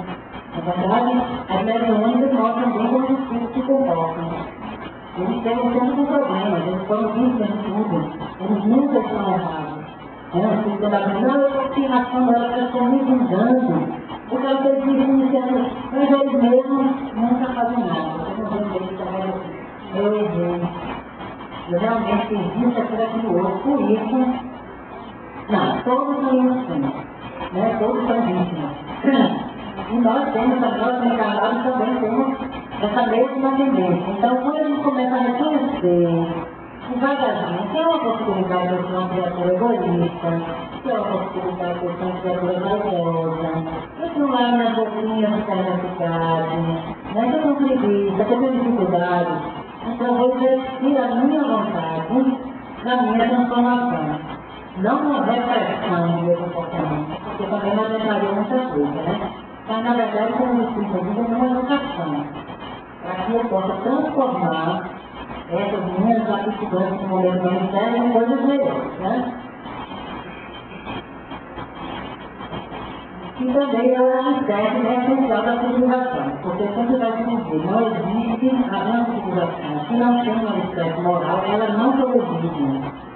Na verdade, as mediúnicas mostram bem como os espíritos se comportam. Eles têm sempre um problema, eles foram vítimas de tudo, eles nunca estão errados. Quando ela diz, não, eu estou aqui raspando ela, ela está me julgando. O que ela fez iniciando, mas eles mesmos nunca fazem nada. Você não vê eles também assim, eu errei. Eu realmente fiz isso, aquilo outro, por isso, não, todos são inocentes, né? Todos são vítimas. E nós temos, nós encarnados também temos essa mesma tendência. Então, quando a gente começa a reconhecer devagarzinho, que é uma possibilidade de eu ser uma criatura egoísta, que é uma possibilidade de eu ser uma criatura vaidosa, que não há minha boquinha de capacidade, né? Que eu não preguiça, que eu tenho dificuldade. Então, eu vou investir a minha vontade na minha transformação. Não uma repressão do meu comportamento, porque também nós entraria muita coisa, né? Mas, na verdade, como eu explico aqui, é uma educação, para que eu possa transformar essas minhas aptidões no momento do ministério em coisas melhores, né? E também é o alicerce essencial da civilização, porque sempre vai dizer, não existe a minha civilização, se não tem um alicerce moral, ela não sobrevive.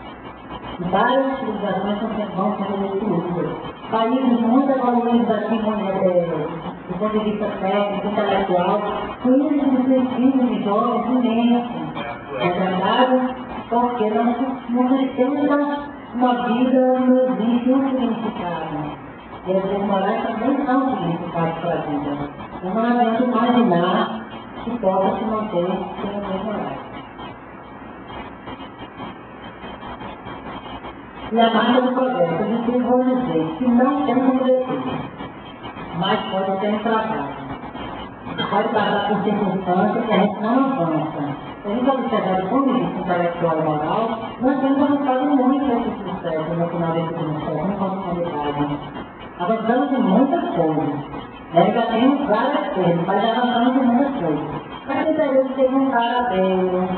Várias civilizações vão sendo destruídas. Países muito evoluídos aqui, do ponto de vista técnico, intelectual, com índices de suicídio de jovens imensos. É verdade? Porque nós temos uma vida, não existe um significado. E as leis morais também são significados para a vida. Então não adianta imaginar que possa se manter sem as leis morais. E a marca do progresso, eu sempre vou dizer que não tem como defender, mas pode ter um trabalho. Pode passar por circunstâncias que a gente não avança. Se a gente observar do ponto de vista intelectual e moral, nós temos avançado muito nesse processo, no final desse processo, em condicionalidade. Avançamos em muitas coisas. Já temos várias coisas, mas já avançamos em muitas coisas. Mas muitas vezes tem um cara dele,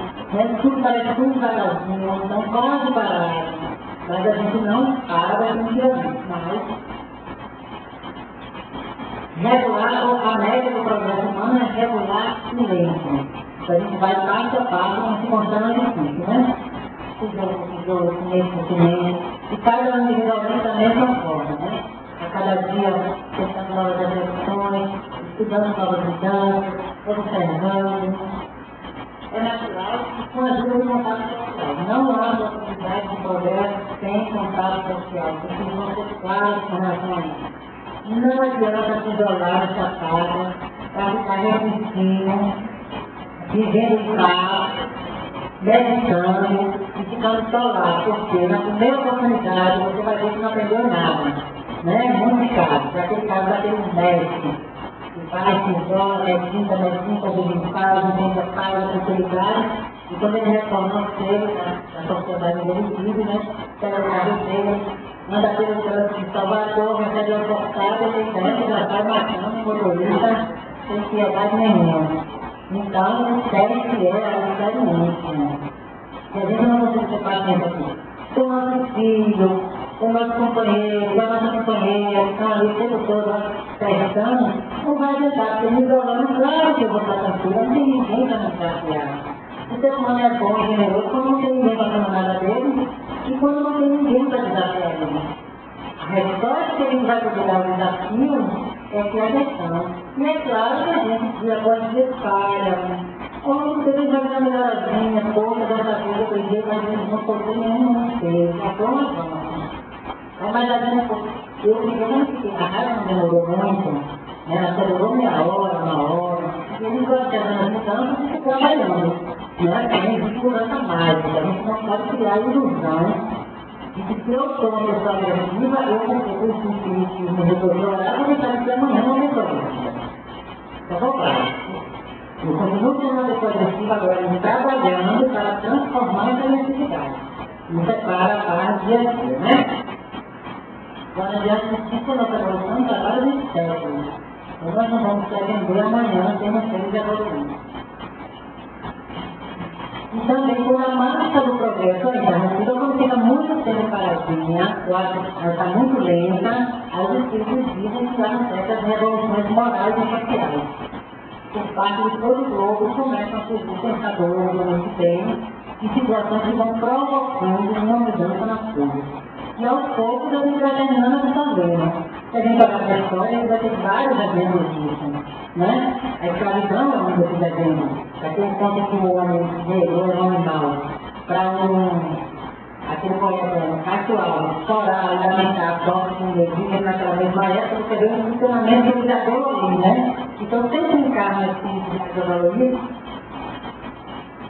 tudo parece tudo devagarzinho, então quase parado. Mas a gente não para inteiramente, mas regular, a média do progresso humano é regular silêncio. Então a gente vai passo a passo, não se mostrando difícil, né? Conhecimento, e cada um individualmente da mesma forma, né? A cada dia tentando novas reflexões, estudando novas mudanças, observando. É natural que com a ajuda do contato social. Não há possibilidade de progresso sem contato social. Vocês vão ser claros com relação a isso. Não adianta se isolar essa casa para ficar resistindo, vivendo em paz, meditando e ficando só lá. Porque na primeira oportunidade você vai ver que não aprendeu nada. Né? Muito caro. Aquele caso daquele mestre. Vai, se isola, medita, vive em paz, inventa paz, tranquilidade, e quando ele retorna ao ser, na sociedade dele vive, né? Pega o carro dele, anda pelo trânsito de Salvador, recebe uma portada, ele desce, já vai matando o motorista, sem piedade nenhuma. Então, o teste é a experiência. E a gente não consegue ser paciente aqui. Com o nosso filho, com o nosso companheiro, com a nossa companheira, que estão ali o tempo todo testando, não vai adiantar, porque me isolando, claro que eu vou estar tranquila, não tem ninguém para me desafiar. O ser humano é bom e generoso quando não tem ninguém para fazer nada dele e quando não tem ninguém para desafiar ele. A resposta que ele vai poder dar o desafio é que é a questão. E é claro que a gente dia após dia falha. Ou você tem que fazer uma melhoradinha, pouca dessa vez, outro dia, mas a gente não conseguiu nenhum fez. Então, nós mas a gente, eu fiquei na raiva, não demorou muito, né? Ela demorou meia hora, uma hora, e a gente vai fazendo as mudanças e fica trabalhando. Né? Tem segurança mágica, a gente não pode criar ilusão de que se eu sou uma pessoa agressiva, eu vou conseguir me resolver orar, eu vou pensar que amanhã não resolver. Então, vamos lá. Eu continuo sendo uma pessoa agressiva agora, trabalhando para transformar essa agressividade. Isso é para dia a dia, né? Agora, diante disso, nossa evolução trabalha de séculos. Então, nós não vamos aprender amanhã, temos que de evoluir. E também, com a marcha do progresso interrompido, quando fica muito tempo paradinha, ela está muito lenta, aí os espíritos dizem que há certas revoluções morais e sociais. Por parte de todo o globo, começam a surgir pensadores ao mesmo tempo, e situações que vão provocando uma mudança nas coisas. E aos poucos a gente vai terminando absorvendo. Se a gente olhar para a história, a gente vai ter vários exemplos disso, né? A escravidão é um desses exemplos. Aquele ponto que o homem negro é um animal para aquele poeta casual, chorar, lamentar, próximo negro, naquela mesma época, você vê um funcionamento do Jacques, né? Então sempre encarna esse Jacques,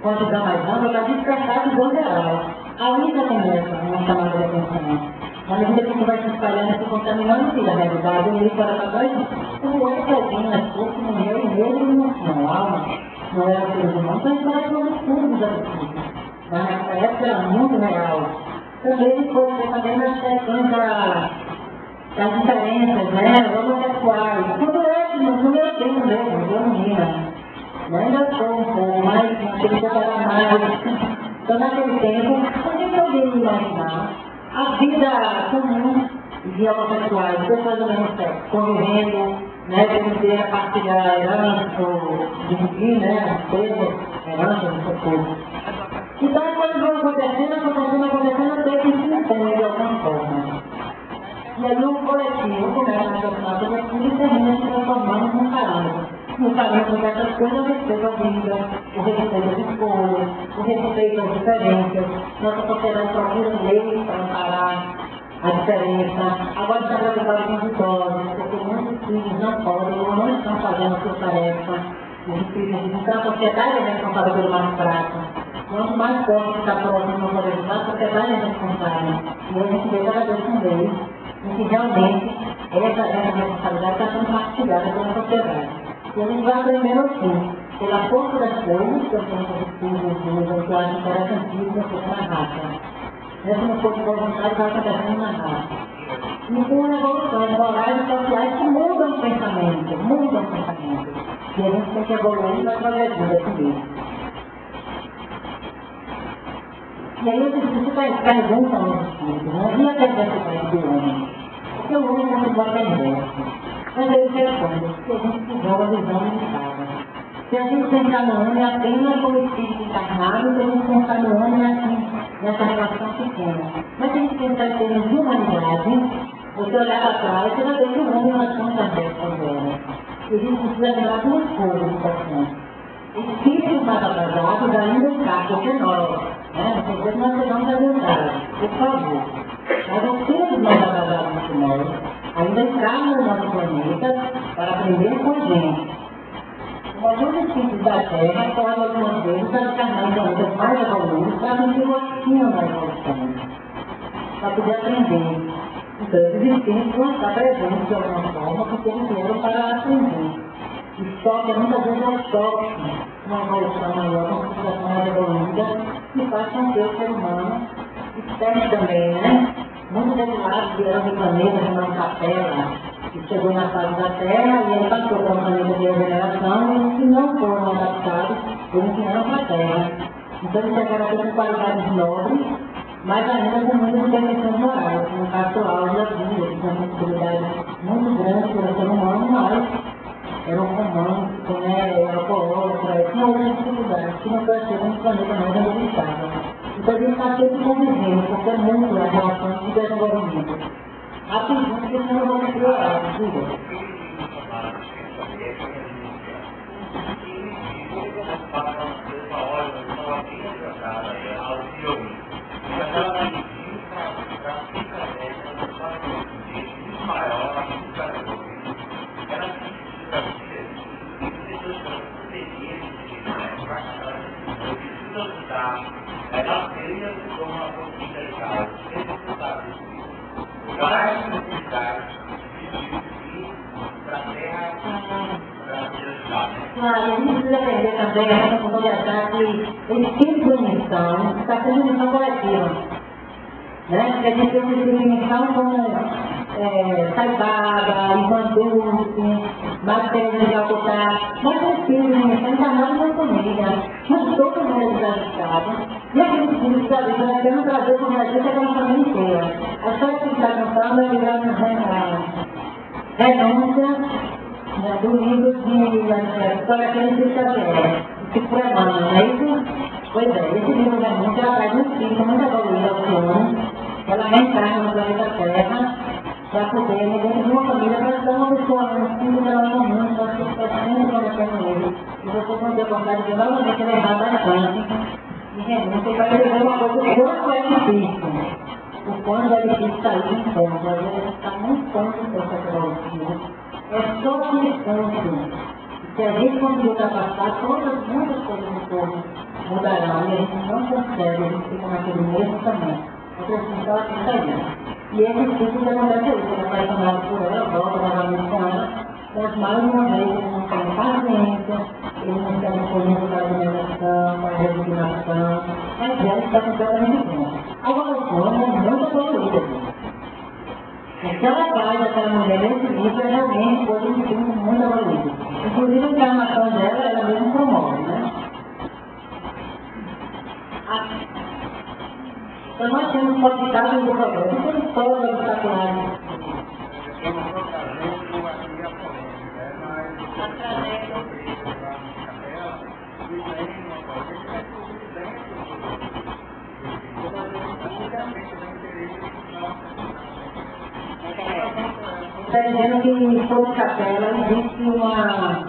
quando dá mais ampla, para despertar de bom geral. A única tendência, uma chamada de atenção. Na medida que a gente vai se espalhando, se contaminando, tira a realidade, eu li para trás, como é que alguém nasceu que não é mesmo, não alma, não era seres humanos, mas vai para o fundo dos absurdos. Mas naquela época era muito real. Também pode ser também nas questões das diferenças, né? Homossexuais. Tudo isso no meu tempo mesmo, eu menina. Ainda sou um pouco mais, naquele tempo era mais. Então naquele tempo, não tem alguém imaginar a vida comum de homossexuais, pessoas do mesmo sexo, convivendo, né, ter a parte da herança, ou dividir, né, herança, não sei como. Então as coisas vão acontecendo, até que se impõe de alguma forma. E aí o coletivo começa a transformar tudo aquilo e termina se transformando num parâmetro. No parâmetro dessas coisas, o respeito à vida, o respeito às escolhas, o respeito às diferenças. Nossa sociedade procura leis para amparar a diferença. Agora está preocupado com os idosos, porque muitos filhos não podem ou não estão fazendo a sua tarefa. Então a sociedade é responsável pelo mais fraco. Quanto mais forte está próximo não pode ajudar, a sociedade é responsável. E a gente vê cada vez com leis em que realmente essa responsabilidade está sendo partilhada pela sociedade. E a gente vai aprendendo assim, pela força das coisas, que eu tenho estudos que eu acho interessantíssimo, que é na raça. Essa não for de boa vontade, vai acontecendo na raça. E com revoluções morais e sociais que mudam o pensamento. E a gente tem que evoluir para progredir assim mesmo. E aí eu preciso perguntar ao espírito, né? E a tendência do homem? Porque o homem não vai tendência. Mas ele responde, se a gente tiver uma visão limitada. Se a gente pensar no homem apenas como espírito encarnado, se a gente pensar no homem assim, nessa relação pequena. Mas se a gente pensar em termos de humanidade, você olhar para trás, você vai ver que o homem nós somos abertos também. E a gente precisa lembrar duas coisas importantes. Espíritos mais atrasados ainda escapam, porque nós, né? Porque nós chegamos adiantados, por favor. Mas os espíritos mais atrasados que nós ainda escapam no nosso planeta para aprender com a gente. Alguns espíritos da Terra podem algumas vezes encarnar em planetas mais evoluídos para sentir um pouquinho na evolução, para poder aprender. Então, esses espíritos vão estar presentes de alguma forma porque eles vieram para aprender. E só que muitas vezes é um choque, uma evolução maior, uma situação mais evoluída, que faz com que o ser humano espere também, né? Muitos exilados vieram do planeta, de uma capela, que chegou na fase da Terra e ele passou para um planeta de regeneração e os que não foram adaptados, eles vieram para a Terra. Então eles chegaram a ter qualidades nobres, mas ainda com muitas imperfeições morais. No caso, Áurea Via, que tinha sensibilidade muito grande pelo ser humano, mas eram românticos, né, eram alcoólatras, tinha outras dificuldades, que não foi ser um planeta mais habilitado. Então a gente está sempre convivendo, porque é muito a relação de desenvolvimento. A pergunta que não vamos explorar, diga. Claro, a gente precisa aprender também essa questão de achar que esse tipo de missão está sendo missão coletiva. Né? Porque a gente tem uma definição como Saibaba, Ivan Dulce, Matheus de Alcotar, mas o espírito de missão está mais na família, mas todo mundo está ajustado. E aquele espírito que a gente vai ter um prazer com a gente aquela família inteira. A história que está contando é ligar na renúncia do livro de história que ele se Xavier, que foi não é isso? Pois é, esse livro da renúncia ela traz um espírito muito evoluído ao ano, ela reencarna no planeta Terra para poder, dentro de uma família, para ajudar uma pessoa, um filho dela no mundo, para que está sempre cometendo ele. E você não ter vontade de novamente levar bastante e renúncia para ele uma coisa o quanto é difícil. O quanto é difícil sair em ponto. Às vezes está muito ponto em ponto aquela rotina. É só aquele ponto. Se a gente conseguir ultrapassar, muitas coisas do corpo mudarão e a gente não consegue, a gente fica naquele mesmo caminho. A pessoa tem que sair. E esse tipo que acontece é isso, ele é apaixonado por ela, volta novamente com ela, mas mais uma vez ele não tem paciência, ele não tem um conjunto para a alimentação, para a resignação, mas ela está completamente bem. Agora, o sono é muito evoluído. O que ela faz, aquela mulher nesse livro, é realmente coisa que tem muito evoluído. Inclusive a encarnação dela, ela mesmo promove, né? Então nós temos publicado no programa, tem histórias espetaculares. Eu não estou trazendo aqui a polêmica, mas através do capela, e vem uma coisa que é tudo dentro está dizendo que sobre capela existe uma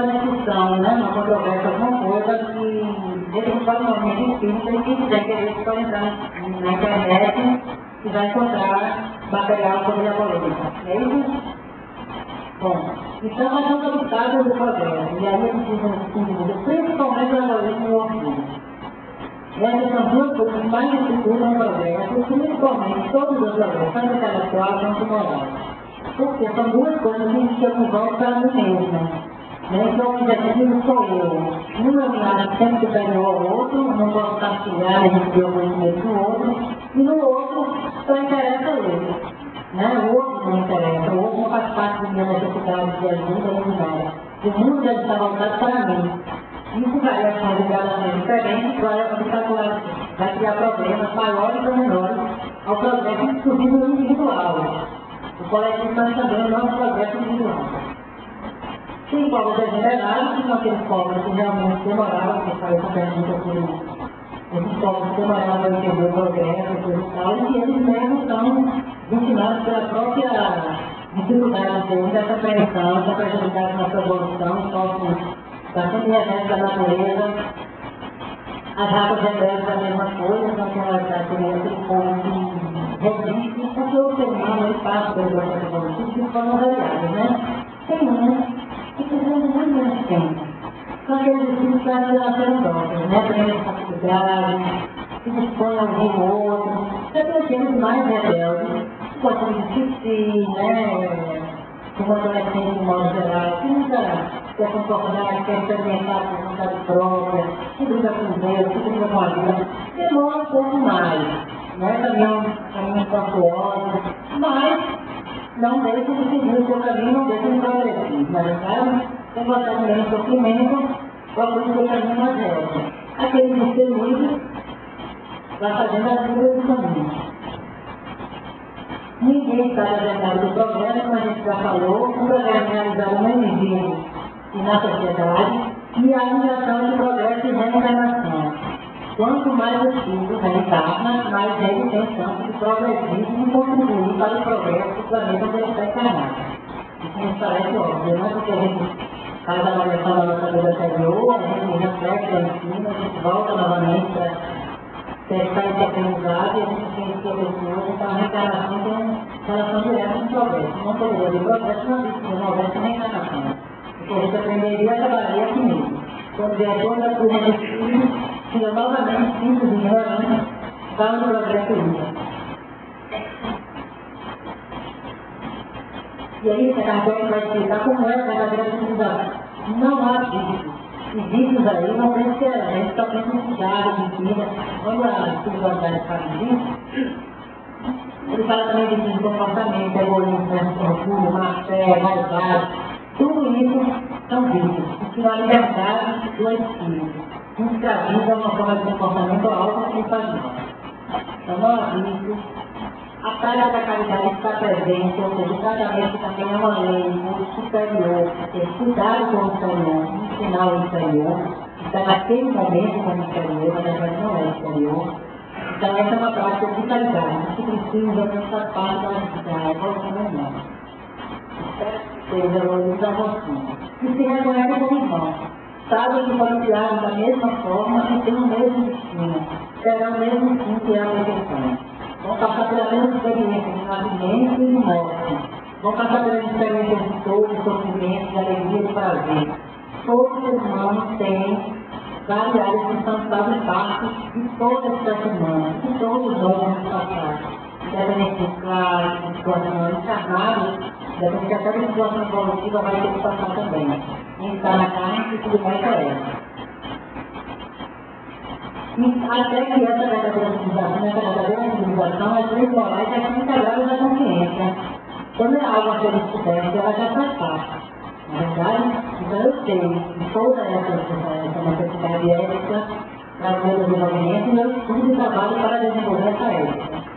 discussão, né, uma controvérsia, alguma coisa que dentro do movimento espírita, e quem quiser querer pode entrar na internet e vai encontrar material sobre a polêmica. É isso? Bom, então nós somos habitados do progresso, e aí eles dizem principalmente o egoísmo e o orgulho. Essas são duas coisas que mais dificultam o progresso, principalmente todos os progressos, tanto intelectual quanto moral. Porque são duas coisas que se voltam para mim mesma. Então, o objetivo sou eu. Um é um sempre superior ao outro, não posso partilhar e receber o conhecimento do outro, e no outro só interessa ele. Né? O outro não interessa, o outro não faz parte da minha necessidade de ajuda nem nada. O mundo deve estar voltado para mim. Isso vai ser ligadamente diferente, vai criar problemas maiores ou menores ao progresso exclusivo individual. O coletivo está também o nosso progresso individual. Tem povos degenerados, que são aqueles povos que realmente demoraram, que faz essa pergunta por esses povos que demoraram para entender o progresso e tal, e que eles mesmos são vitimados pela própria dificuldade deles, dessa pressão, essa fragilidade na sua evolução, sofrem bastante reverso da natureza. As raças rebeldes a mesma coisa, são aquele povo que resiste, porque o ser humano ele passa pelo processo evolutivo de forma variável, né? Tem que precisamos muito menos tempo. São aqueles espíritos que nasceram próprios, né? Tem facilidade, se dispõem a ouvir o outro. Já tem aqueles mais rebeldes, que gostam de discutir, né? Como adolescente, de modo geral, que nunca quer concordar, quer experimentar por vontade própria, que briga com Deus, que briga com a vida. Demora um pouco mais, né? Caminhos tortuosos, mas não deixa de seguir o seu caminho, não deixa de progredir. Mas, sabe, quem gosta de menos sofrimento, procura o seu caminho mais reto. Aquele que ser livre, vai fazendo a vida do caminho. Ninguém está apresentado do progresso, como a gente já falou, o progresso realizado no indivíduo e na sociedade, e a ligação de progresso e reencarnação. Quanto mais o espírito reencarna, mais ele tem chance de progredir e contribuir para o progresso do planeta onde ele está encarnado. Isso nos parece óbvio, não é porque a gente faz a avaliação da nossa vida anterior, a gente reflete lá em cima, a gente volta novamente para testar essa aprendizagem e a gente tem que obedecer, então a reencarnação tem uma relação direta com o progresso. Não poderia ter progresso, não existe, não houvesse reencarnação. Porque a gente aprenderia e acabaria comigo. Quando vier toda a turma de espíritos, fica novamente simples e ignorantes, para o progresso livre. E aí, essa Kardec vai explicar como é a verdadeira civilização. Não há vícios. E vícios aí não tem que ser, a gente só pensa em cigarro, mentira. Quando a espiritualidade fala disso, ele fala também de comportamento, egoísmo, orgulho, má fé, maldade. Tudo isso são vícios. Isso é a liberdade do espírito. Escraviza uma forma de comportamento alto que faz mal. Então não há vícios. A prática da caridade está presente, ou seja, o tratamento também é uma lei muito superior, porque cuidar com o inferior, ensinar o inferior, está naquele momento como inferior, na verdade não é inferior. Então, essa é uma prática de vitalidade, que precisa dessa parte da evolução humana. Espero que seja valorizado assim. E se reconhece como irmão. Sabem que foram criados da mesma forma e têm o mesmo destino. Terão o mesmo fim que é a perfeição. Vão passar pela mesma experiência de nascimento e de morte. Vão passar pela experiência de dor, de sofrimento, de alegria e de prazer. Todos os humanos têm variáveis que são fazem parte de toda a espécie humana, de todos nós vamos passar. Independente de classe, de situação encarnada, independente até da situação evolutiva vai ter que passar também. Quem está na carne, tudo vai para ela. E até que essa verdadeira civilização é transformada e é integrada na consciência. Quando é algo a ser descoberto, ela já faz parte. Na verdade, então eu sei de toda essa necessidade ética para o meu desenvolvimento e eu estudo e trabalho para desenvolver essa ética.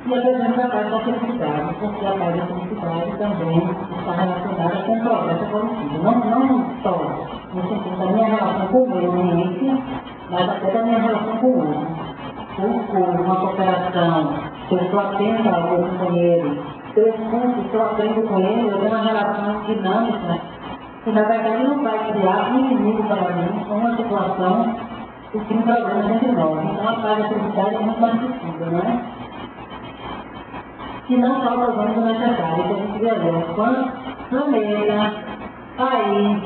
E a pergunta parte da felicidade, porque a parte da felicidade também está relacionada com o progresso evolutivo. Não só no sentido da minha relação com o meio ambiente, mas até da minha relação com o outro. Por uma cooperação, se eu estou atento ao meu companheiro, se eu escuto, se eu aprendo com ele, eu tenho uma relação dinâmica que na verdade não vai criar um inimigo para mim, uma situação que tem problemas entre nós. Então a paz da felicidade é muito mais possível, não é? Que não falta os ânimos necessários, que a gente vê ali, quando planeta, país,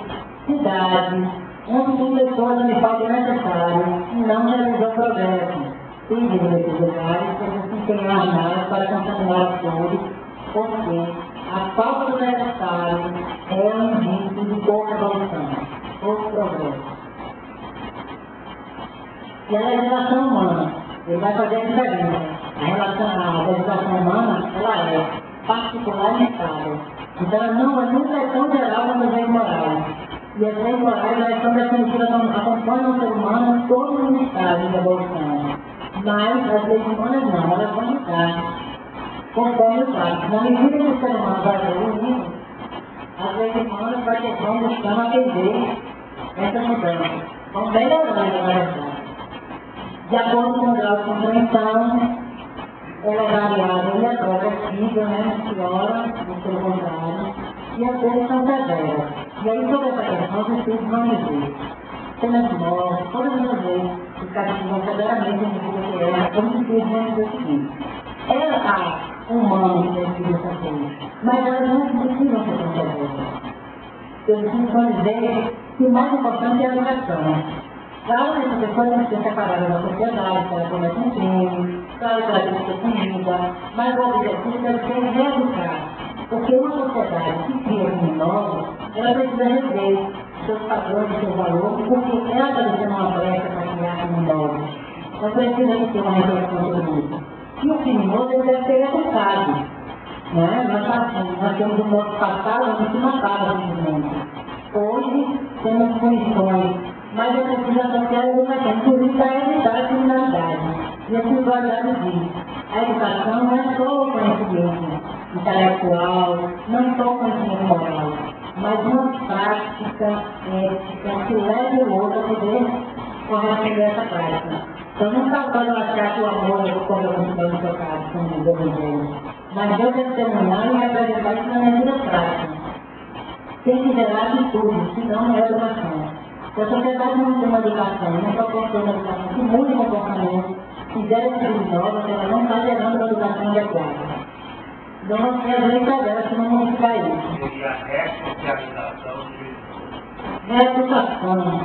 cidade, onde tem pessoas onde falta o necessário e não realizou progresso. Cuide desses lugares para se empenhar mais para contaminar a todos, porque a falta do necessário é um indício de pouca evolução, pouco progresso. E a legislação humana, ele vai fazer a diferença. A legislação humana, ela é particular e estável. Então ela nunca é tão geral como as leis morais. E as leis morais, elas são definitivas, acompanham o ser humano todo o estágio de evolução. Mas as leis humanas não, elas vão mudar conforme o caso. Na medida que o ser humano vai evoluindo, as leis humanas vão buscando atender essa mudança. Vão melhorando, na verdade. De acordo com o grau de compreensão, ela é variável e é progressiva, né? Piora, do seu contrário, e as coisas são severas. E aí, sobre essa questão, os espíritos vão dizer. Penas mortes, todas as vezes que castigam severamente a medida que é, como se diz o seguinte: ela está humana que decide essa coisa, mas elas não precisam ser tão severas. Os espíritos vão dizer que o mais importante é a educação. Claro que essa pessoa tem que ser separada da sociedade, que ela comete um crime, claro que ela tem que ser punida, mas o objetivo deve ser reeducar. Porque uma sociedade que cria criminosos, ela precisa rever seus padrões, seus valores, porque ela está deixando uma brecha para criar criminosos. Então precisa ter uma reflexão sobre isso. E o criminoso ele deve ser educado. Né? Nós temos um nosso passado onde se matava simplesmente. Hoje temos punições, mas é preciso associar a educação, inclusive para evitar a criminalidade. E a espiritualidade diz: a educação não é só o conhecimento intelectual, não só o conhecimento moral, mas uma prática ética que leve o outro a poder corresponder a essa prática. Então não está só achar que o amor é o corpo do seu caso, como diz o Evangelho, mas eu testemunhar e representar isso na minha vida prática. Tem que gerar atitude, senão não é educação. Se a sociedade não tem uma educação, não proporciona uma educação que mude o comportamento, que gera atitudes novas, ela não está gerando uma educação adequada. Então nós temos a lei dela que não modificar isso. Seria a ressocialização de Reeducação.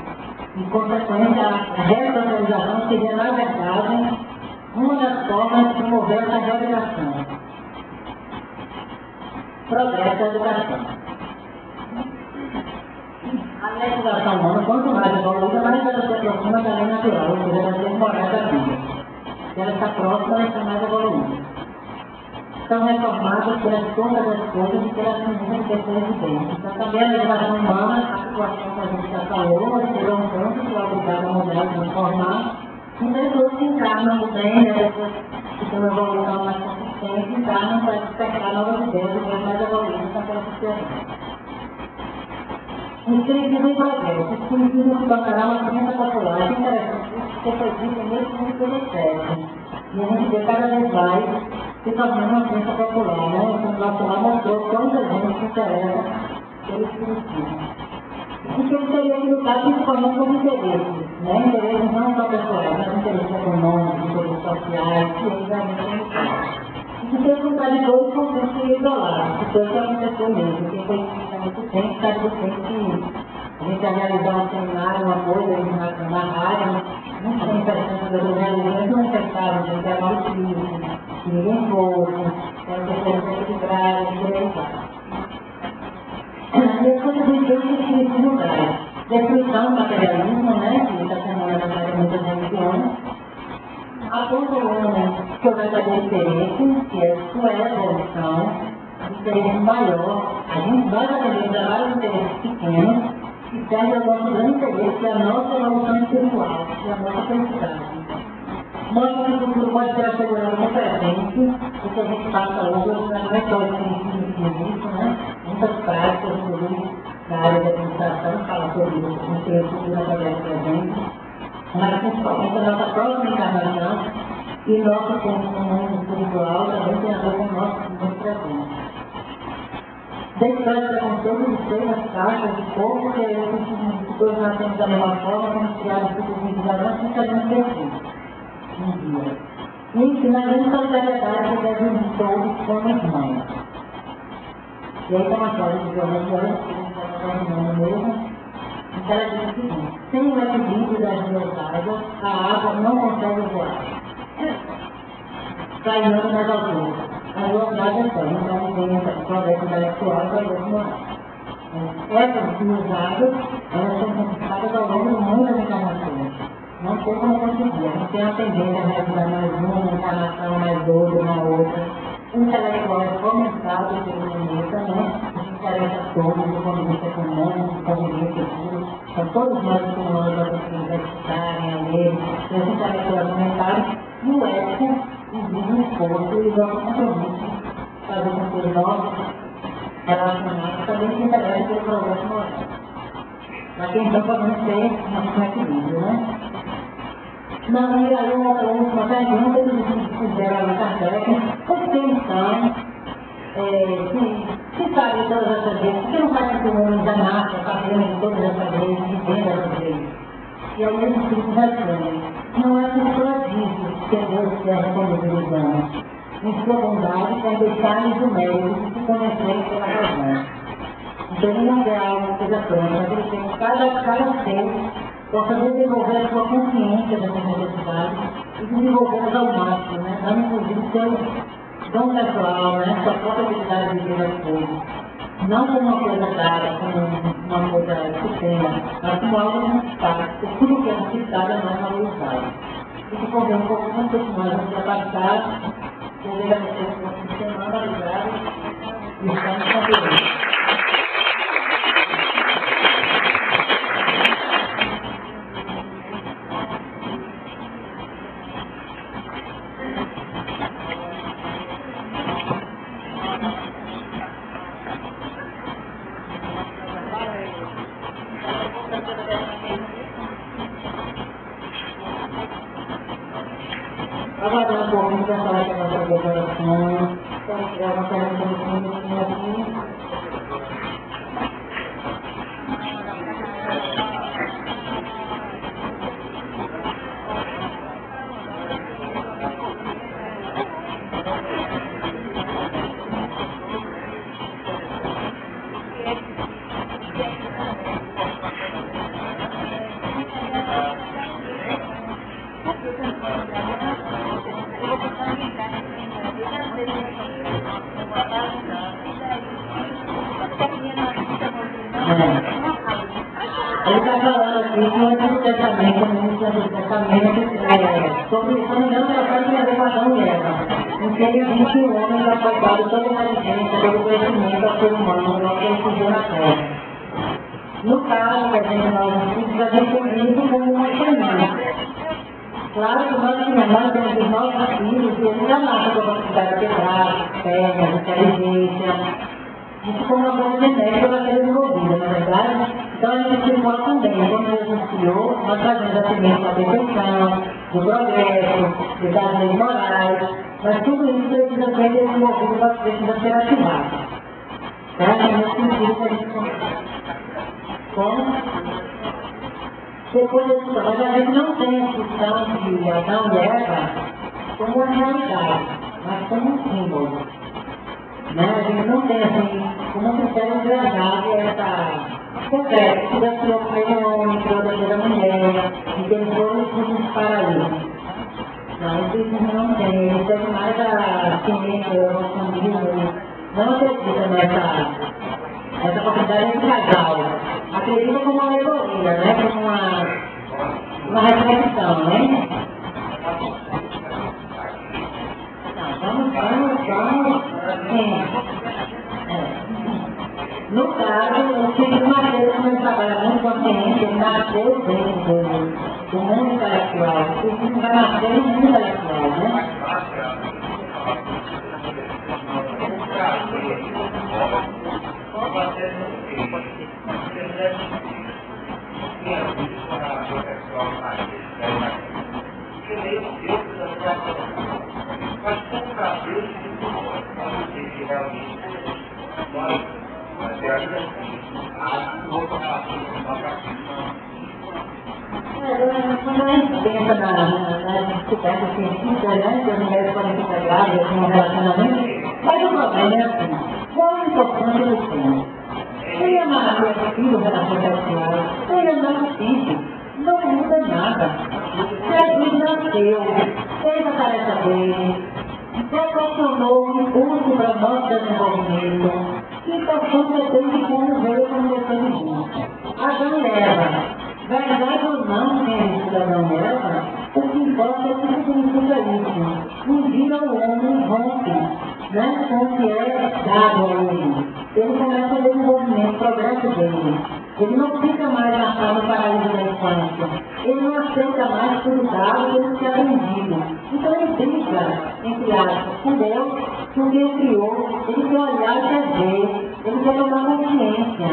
Em consequência, a ressocialização seria, na verdade, uma das formas de promover essa reeducação. Progresso da educação. A legislação humana, quanto mais evoluída, mais ela se aproxima da lei natural, ou seja, das leis morais da vida. Se ela está próxima, ela está mais evoluída. São reformadas pelas todas as coisas e pelas mesmas pessoas de dentro. Então, também a legislação humana, a situação que a gente já falou, chegou a um ponto que é obrigada a mudar e transformar, e pessoas que encarnam no bem, né, pessoas que têm uma evolução mais consistente, encarnam para despertar novas ideias e mais evoluídas naquela sociedade. O espiritismo em progresso. O espiritismo se tornará uma ciência popular. É interessante. porque foi dito mesmo muito pelo certo. E a gente vê cada vez mais se tornando uma ciência popular, né? O nosso lá mostrou quanta gente se interessa pelo espiritismo. Porque ele teria que lutar principalmente com interesses, né? Interesses não só pessoais, mas interesses econômicos, interesses sociais, que ele realmente é muito. E que tem um lugar de dois conflitos isolados, que foi o que aconteceu mesmo, porque foi há muito tempo, sabe do tempo que a gente ia realizar um seminário, uma coisa, na rádio, muito interessante das realizações, não aceitavam, a gente era malício, que ninguém fosse, era um terceiro de grade, de direita. E as coisas vêm desses lugares. Destruição do materialismo, né, que está sendo analisado em muitas religiões, aponta o homem que o verdadeiro interesse, que é sua evolução, interesse maior. Nós atendemos a vários interesses pequenos, que servem ao nosso grande interesse, que é a nossa evolução espiritual, que é a nossa felicidade. Mostra que o futuro pode ser assegurado no presente, o que a gente passa hoje, não é só o espiritismo, né? Muitas práticas, inclusive, da área da administração, fala sobre isso, o futuro através do presente, mas principalmente a nossa próxima encarnação e nosso tempo no mundo espiritual também tem a ver com o nosso presente. Deixar de preconceito de ser as caixas de pouco, que todos nascemos da mesma forma, como criados por individualmente, não sabemos perfeito. E ensinaremos a solidariedade que devem todos como irmãos. E aí tem uma história de violência, que a gente vai mesmo, e ela diz o seguinte: sem o equilíbrio das duas águas, a água não consegue voar, caindo nas alturas. As duas águas são, então tem essa floresta intelectual e a floresta moral. Essas duas águas, elas são conquistadas ao longo de muitas encarnações. Não sei como conseguir, a gente tem a tendência a realizar mais uma encarnação, mais outra, uma outra. O intelectual é fomentado pelo planeta, né? Os interessa a todos, do ponto de vista econômico, do ponto de vista futuro. Então, todos nós estimulamos a pessoas a estudarem, a ler, os intelectuais aumentaram, e o ético exige um esforço e o nosso compromisso fazer com que os nossos relacionados também se interessem pelo progresso moral. Para que então podemos ter um equilíbrio, né? Não, e aí uma última pergunta que fizeram ali Kardec, por que então, se sabe todas essas vezes, por que não faz com que o homem da massa, sabendo de todas essas vezes, vivendo essas vezes? E aí eles ficam respondendo, não é por prodígio que Deus quer responder os homens, em sua bondade quer deixar-lhes o mérito de se conhecerem pela razão. Então ele não quer algo que seja pronto, mas ele quer que cada ser possa desenvolver a sua consciência da sua necessidade e desenvolvê-las ao máximo, né? Dando inclusive seu dom pessoal, né? Sua própria habilidade de ver as coisas. Não como uma coisa dada, como uma coisa pequena, mas como algo conquistado, porque tudo que é conquistado é mais valorizado. E se for ver um pouco mais nós vamos passar, eu vejo a vocês que vocês têm valorizado e estamos conteúdos. Aguardando um pouquinho para falar que a nossa decoração, se tiver uma pergunta no fundo aqui. Ele está falando aqui que o Antigo Testamento, no início do Testamento, sobre isso, não ela faz a ver com Adão e Eva. Em que ele diz que o homem já foi dado toda a inteligência, todo o conhecimento ao ser humano, logo que ele surgiu na Terra. No caso, que a gente tem isso como uma semana. Claro que nós temos os nossos filhos e eles já nascem com a capacidade de quebrar, pernas, inteligência. Isso como uma coisa genética para ser desenvolvida, na verdade. Então a gente estimula também, quando Jesus criou, nós trazemos a semente da perfeição, do progresso, das leis morais, mas tudo isso precisa ser desenvolvido, precisa ser ativado. Tá? É nesse sentido que a gente como depois disso, mas a gente não tem a questão de Adão e Eva como uma realidade, mas como um símbolo. Né? A gente não tem assim, como um critério de verdade essa concreto, que Deus criou primeiro o homem, criou depois a mulher, e que eles foram juntos para isso. Não, isso não tem, eles têm mais a ciência, o racionalismo, não acredita nessa possibilidade de casal. Acredita como uma alegoria, né? Como uma reflexão, né? Vamos, sim. No caso, o filho de Mateus, quando ele trabalha muito com a ciência, ele nasceu dentro do mundo intelectual. O filho vai nascer no mundo intelectual, né? Mas como para Deus, não sei se realmente mas é ainda assim, a outra relação quando a gente pensa na descoberta científica, né, que as mulheres podem ficar grávidas em um relacionamento, mas o problema é assim, qual a importância do filho? Ele amarrar o filho em relação sexual, ele andar no sítio, não muda nada. Se a gente nasceu, fez a tarefa dele, proporcionou um impulso para o nosso desenvolvimento, e portanto é Deus que como veio como você de gente. Adão e Eva, verdade ou não, quem é Adão e Eva, o que importa é o que significa isso. Um dia o homem rompe, né, com o que é dado ao homem. Ele começa o desenvolvimento, o progresso dele. Ele não fica mais na no paraíso da infância. Ele não aceita mais tudo dado pelo que é aprendido. Então ele briga, entre aspas, com Deus, com quem o criou. Ele quer olhar e quer ver. Ele quer tomar consciência.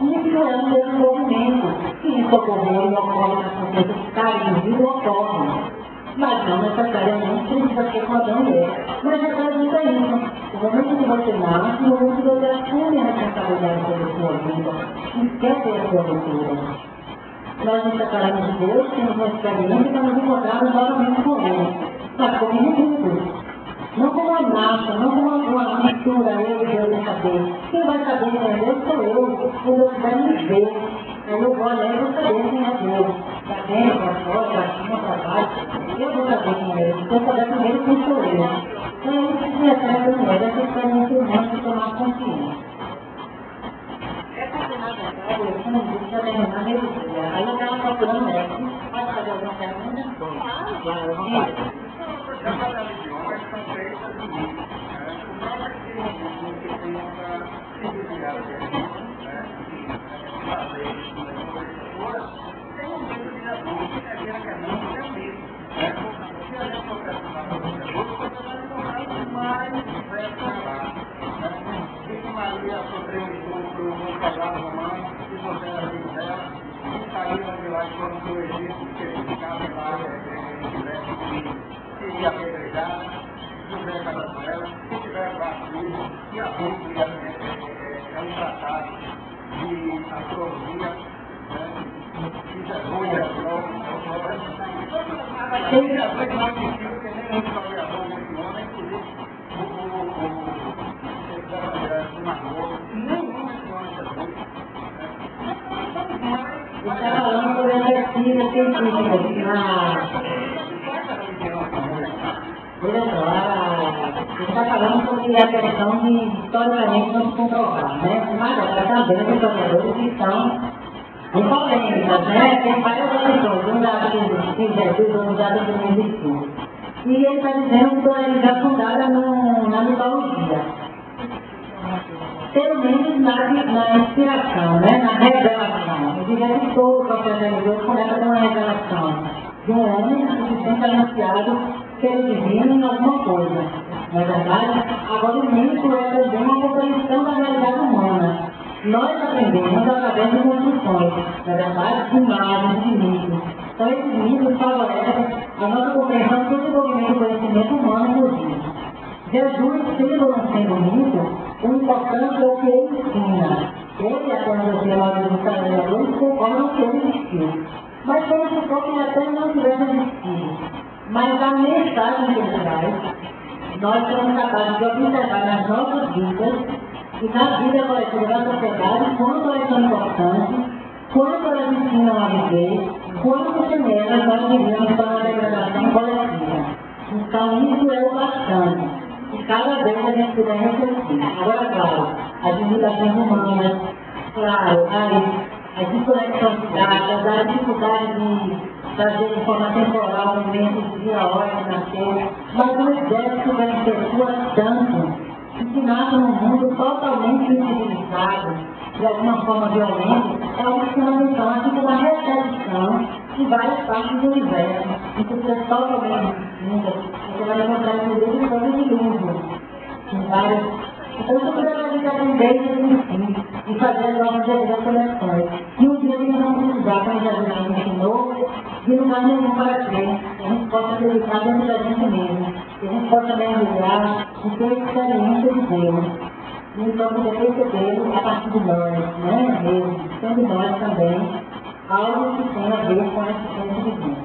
Isso é um desenvolvimento. Se isso ocorrer, e ocorre nas consciências que está indivíduo, ocorre. Mas não necessariamente precisa ser com Adão e Eva. Mas já traduz isso. O momento que você nasce, o momento que você assume a responsabilidade sobre a sua vida e quer ter a sua aventura. Nós nos separamos de Deus, temos uma experiência para nos encontrarmos novamente com Ele. Mas como indivíduos. Não como uma massa, não como uma mistura, eu e Deus em saber. Quem vai saber quem é Deus sou eu. Quando eu quiser me ver, aí eu vou olhar e vou saber quem é Deus. Para dentro, para fora, para cima, para baixo. Eu vou saber quem é Deus. Então eu saber primeiro quem sou eu. Então é isso que se refere a mulher, essa experiência humana de tomar consciência. Essa é na verdade, eu como disse, já terminar meio dia. Aí eu estava procurando essa. Pode fazer alguma pergunta? Claro, vamos lá. Essas religiões são feitas de mim. O próprio que tem essa sensibilidade de fazer isso nas pessoas, tem um medo de adulto, que é aquela que é muito realmente. Se a gente for pressionar para os adultos, você vai encontrar mais diversas lá. Se Maria sofreu um estupro num casal romano, e você era amigo dela, e saíram de lá e foram para o Egito, porque eles ficavam lá, seria apedrejada, José Caracela, se tiver vacilo, e a Bíblia é um tratado de astronomia, de vergonha, tem a ver com o estilo que nem um historiador muito homem, inclusive o Margot, nenhum menciona Jesus. Está falando sobre a pesquisa científica. Olha só, está falando sobre a questão de historicamente não se comprovar, né? Mas agora também os historiadores que estão em polêmicas, né? Tem várias opções, um dado que existe Jesus, um dado que não existiu. E ele está dizendo que a religião é fundada na mitologia. Pelo menos na inspiração, né? Na revelação. Eu diria que todo o processo religioso começa com uma revelação de um homem que se sente anunciado pelo divino em alguma coisa. não é verdade? Agora, o mito é também uma compreensão da realidade humana. Nós aprendemos através de construções, não é verdade? De imagens, de mitos. Então, esses mitos favorecem a nossa compreensão do desenvolvimento do conhecimento humano, inclusive. Jesus, sendo ou não sendo mito, o importante é o que ele ensina. Ele, a teologia lá dos historiadores, concordam que ele existiu. Mas como se fosse até não tivesse existido. Mas a mensagem que ele traz, nós somos capazes de observar nas nossas vidas e na vida coletiva da sociedade quanto elas são importantes, quanto elas ensinam a viver, quanto sem elas nós vivemos para uma degradação coletiva. Então isso é o bastante. E cada vez a gente puder refletir. Agora, claro, as limitações humanas, claro, as desconexões de dados, a dificuldade de trazer informação temporal no momento de dia, a hora que nasceu, mas o exército das pessoas tanto, que nasce num mundo totalmente incivilizado, de alguma forma violento, é algo fundamental, assim como a recepção de várias partes do universo, em culturas totalmente distintas. Você vai encontrar inclusive em todo de luto, em várias. Então, isso tudo a gente aprender e fazer as nossas devidas conexões. E um dia que nós vamos precisar, como Jesus nos ensinou, de lugar nenhum para crer, que a gente possa acreditar dentro da gente mesmo, que a gente possa mergulhar em ter experiência de Deus. E então, poder perceber a partir de nós, né, mesmo, sendo nós também, algo que tem a ver com a existência de Deus.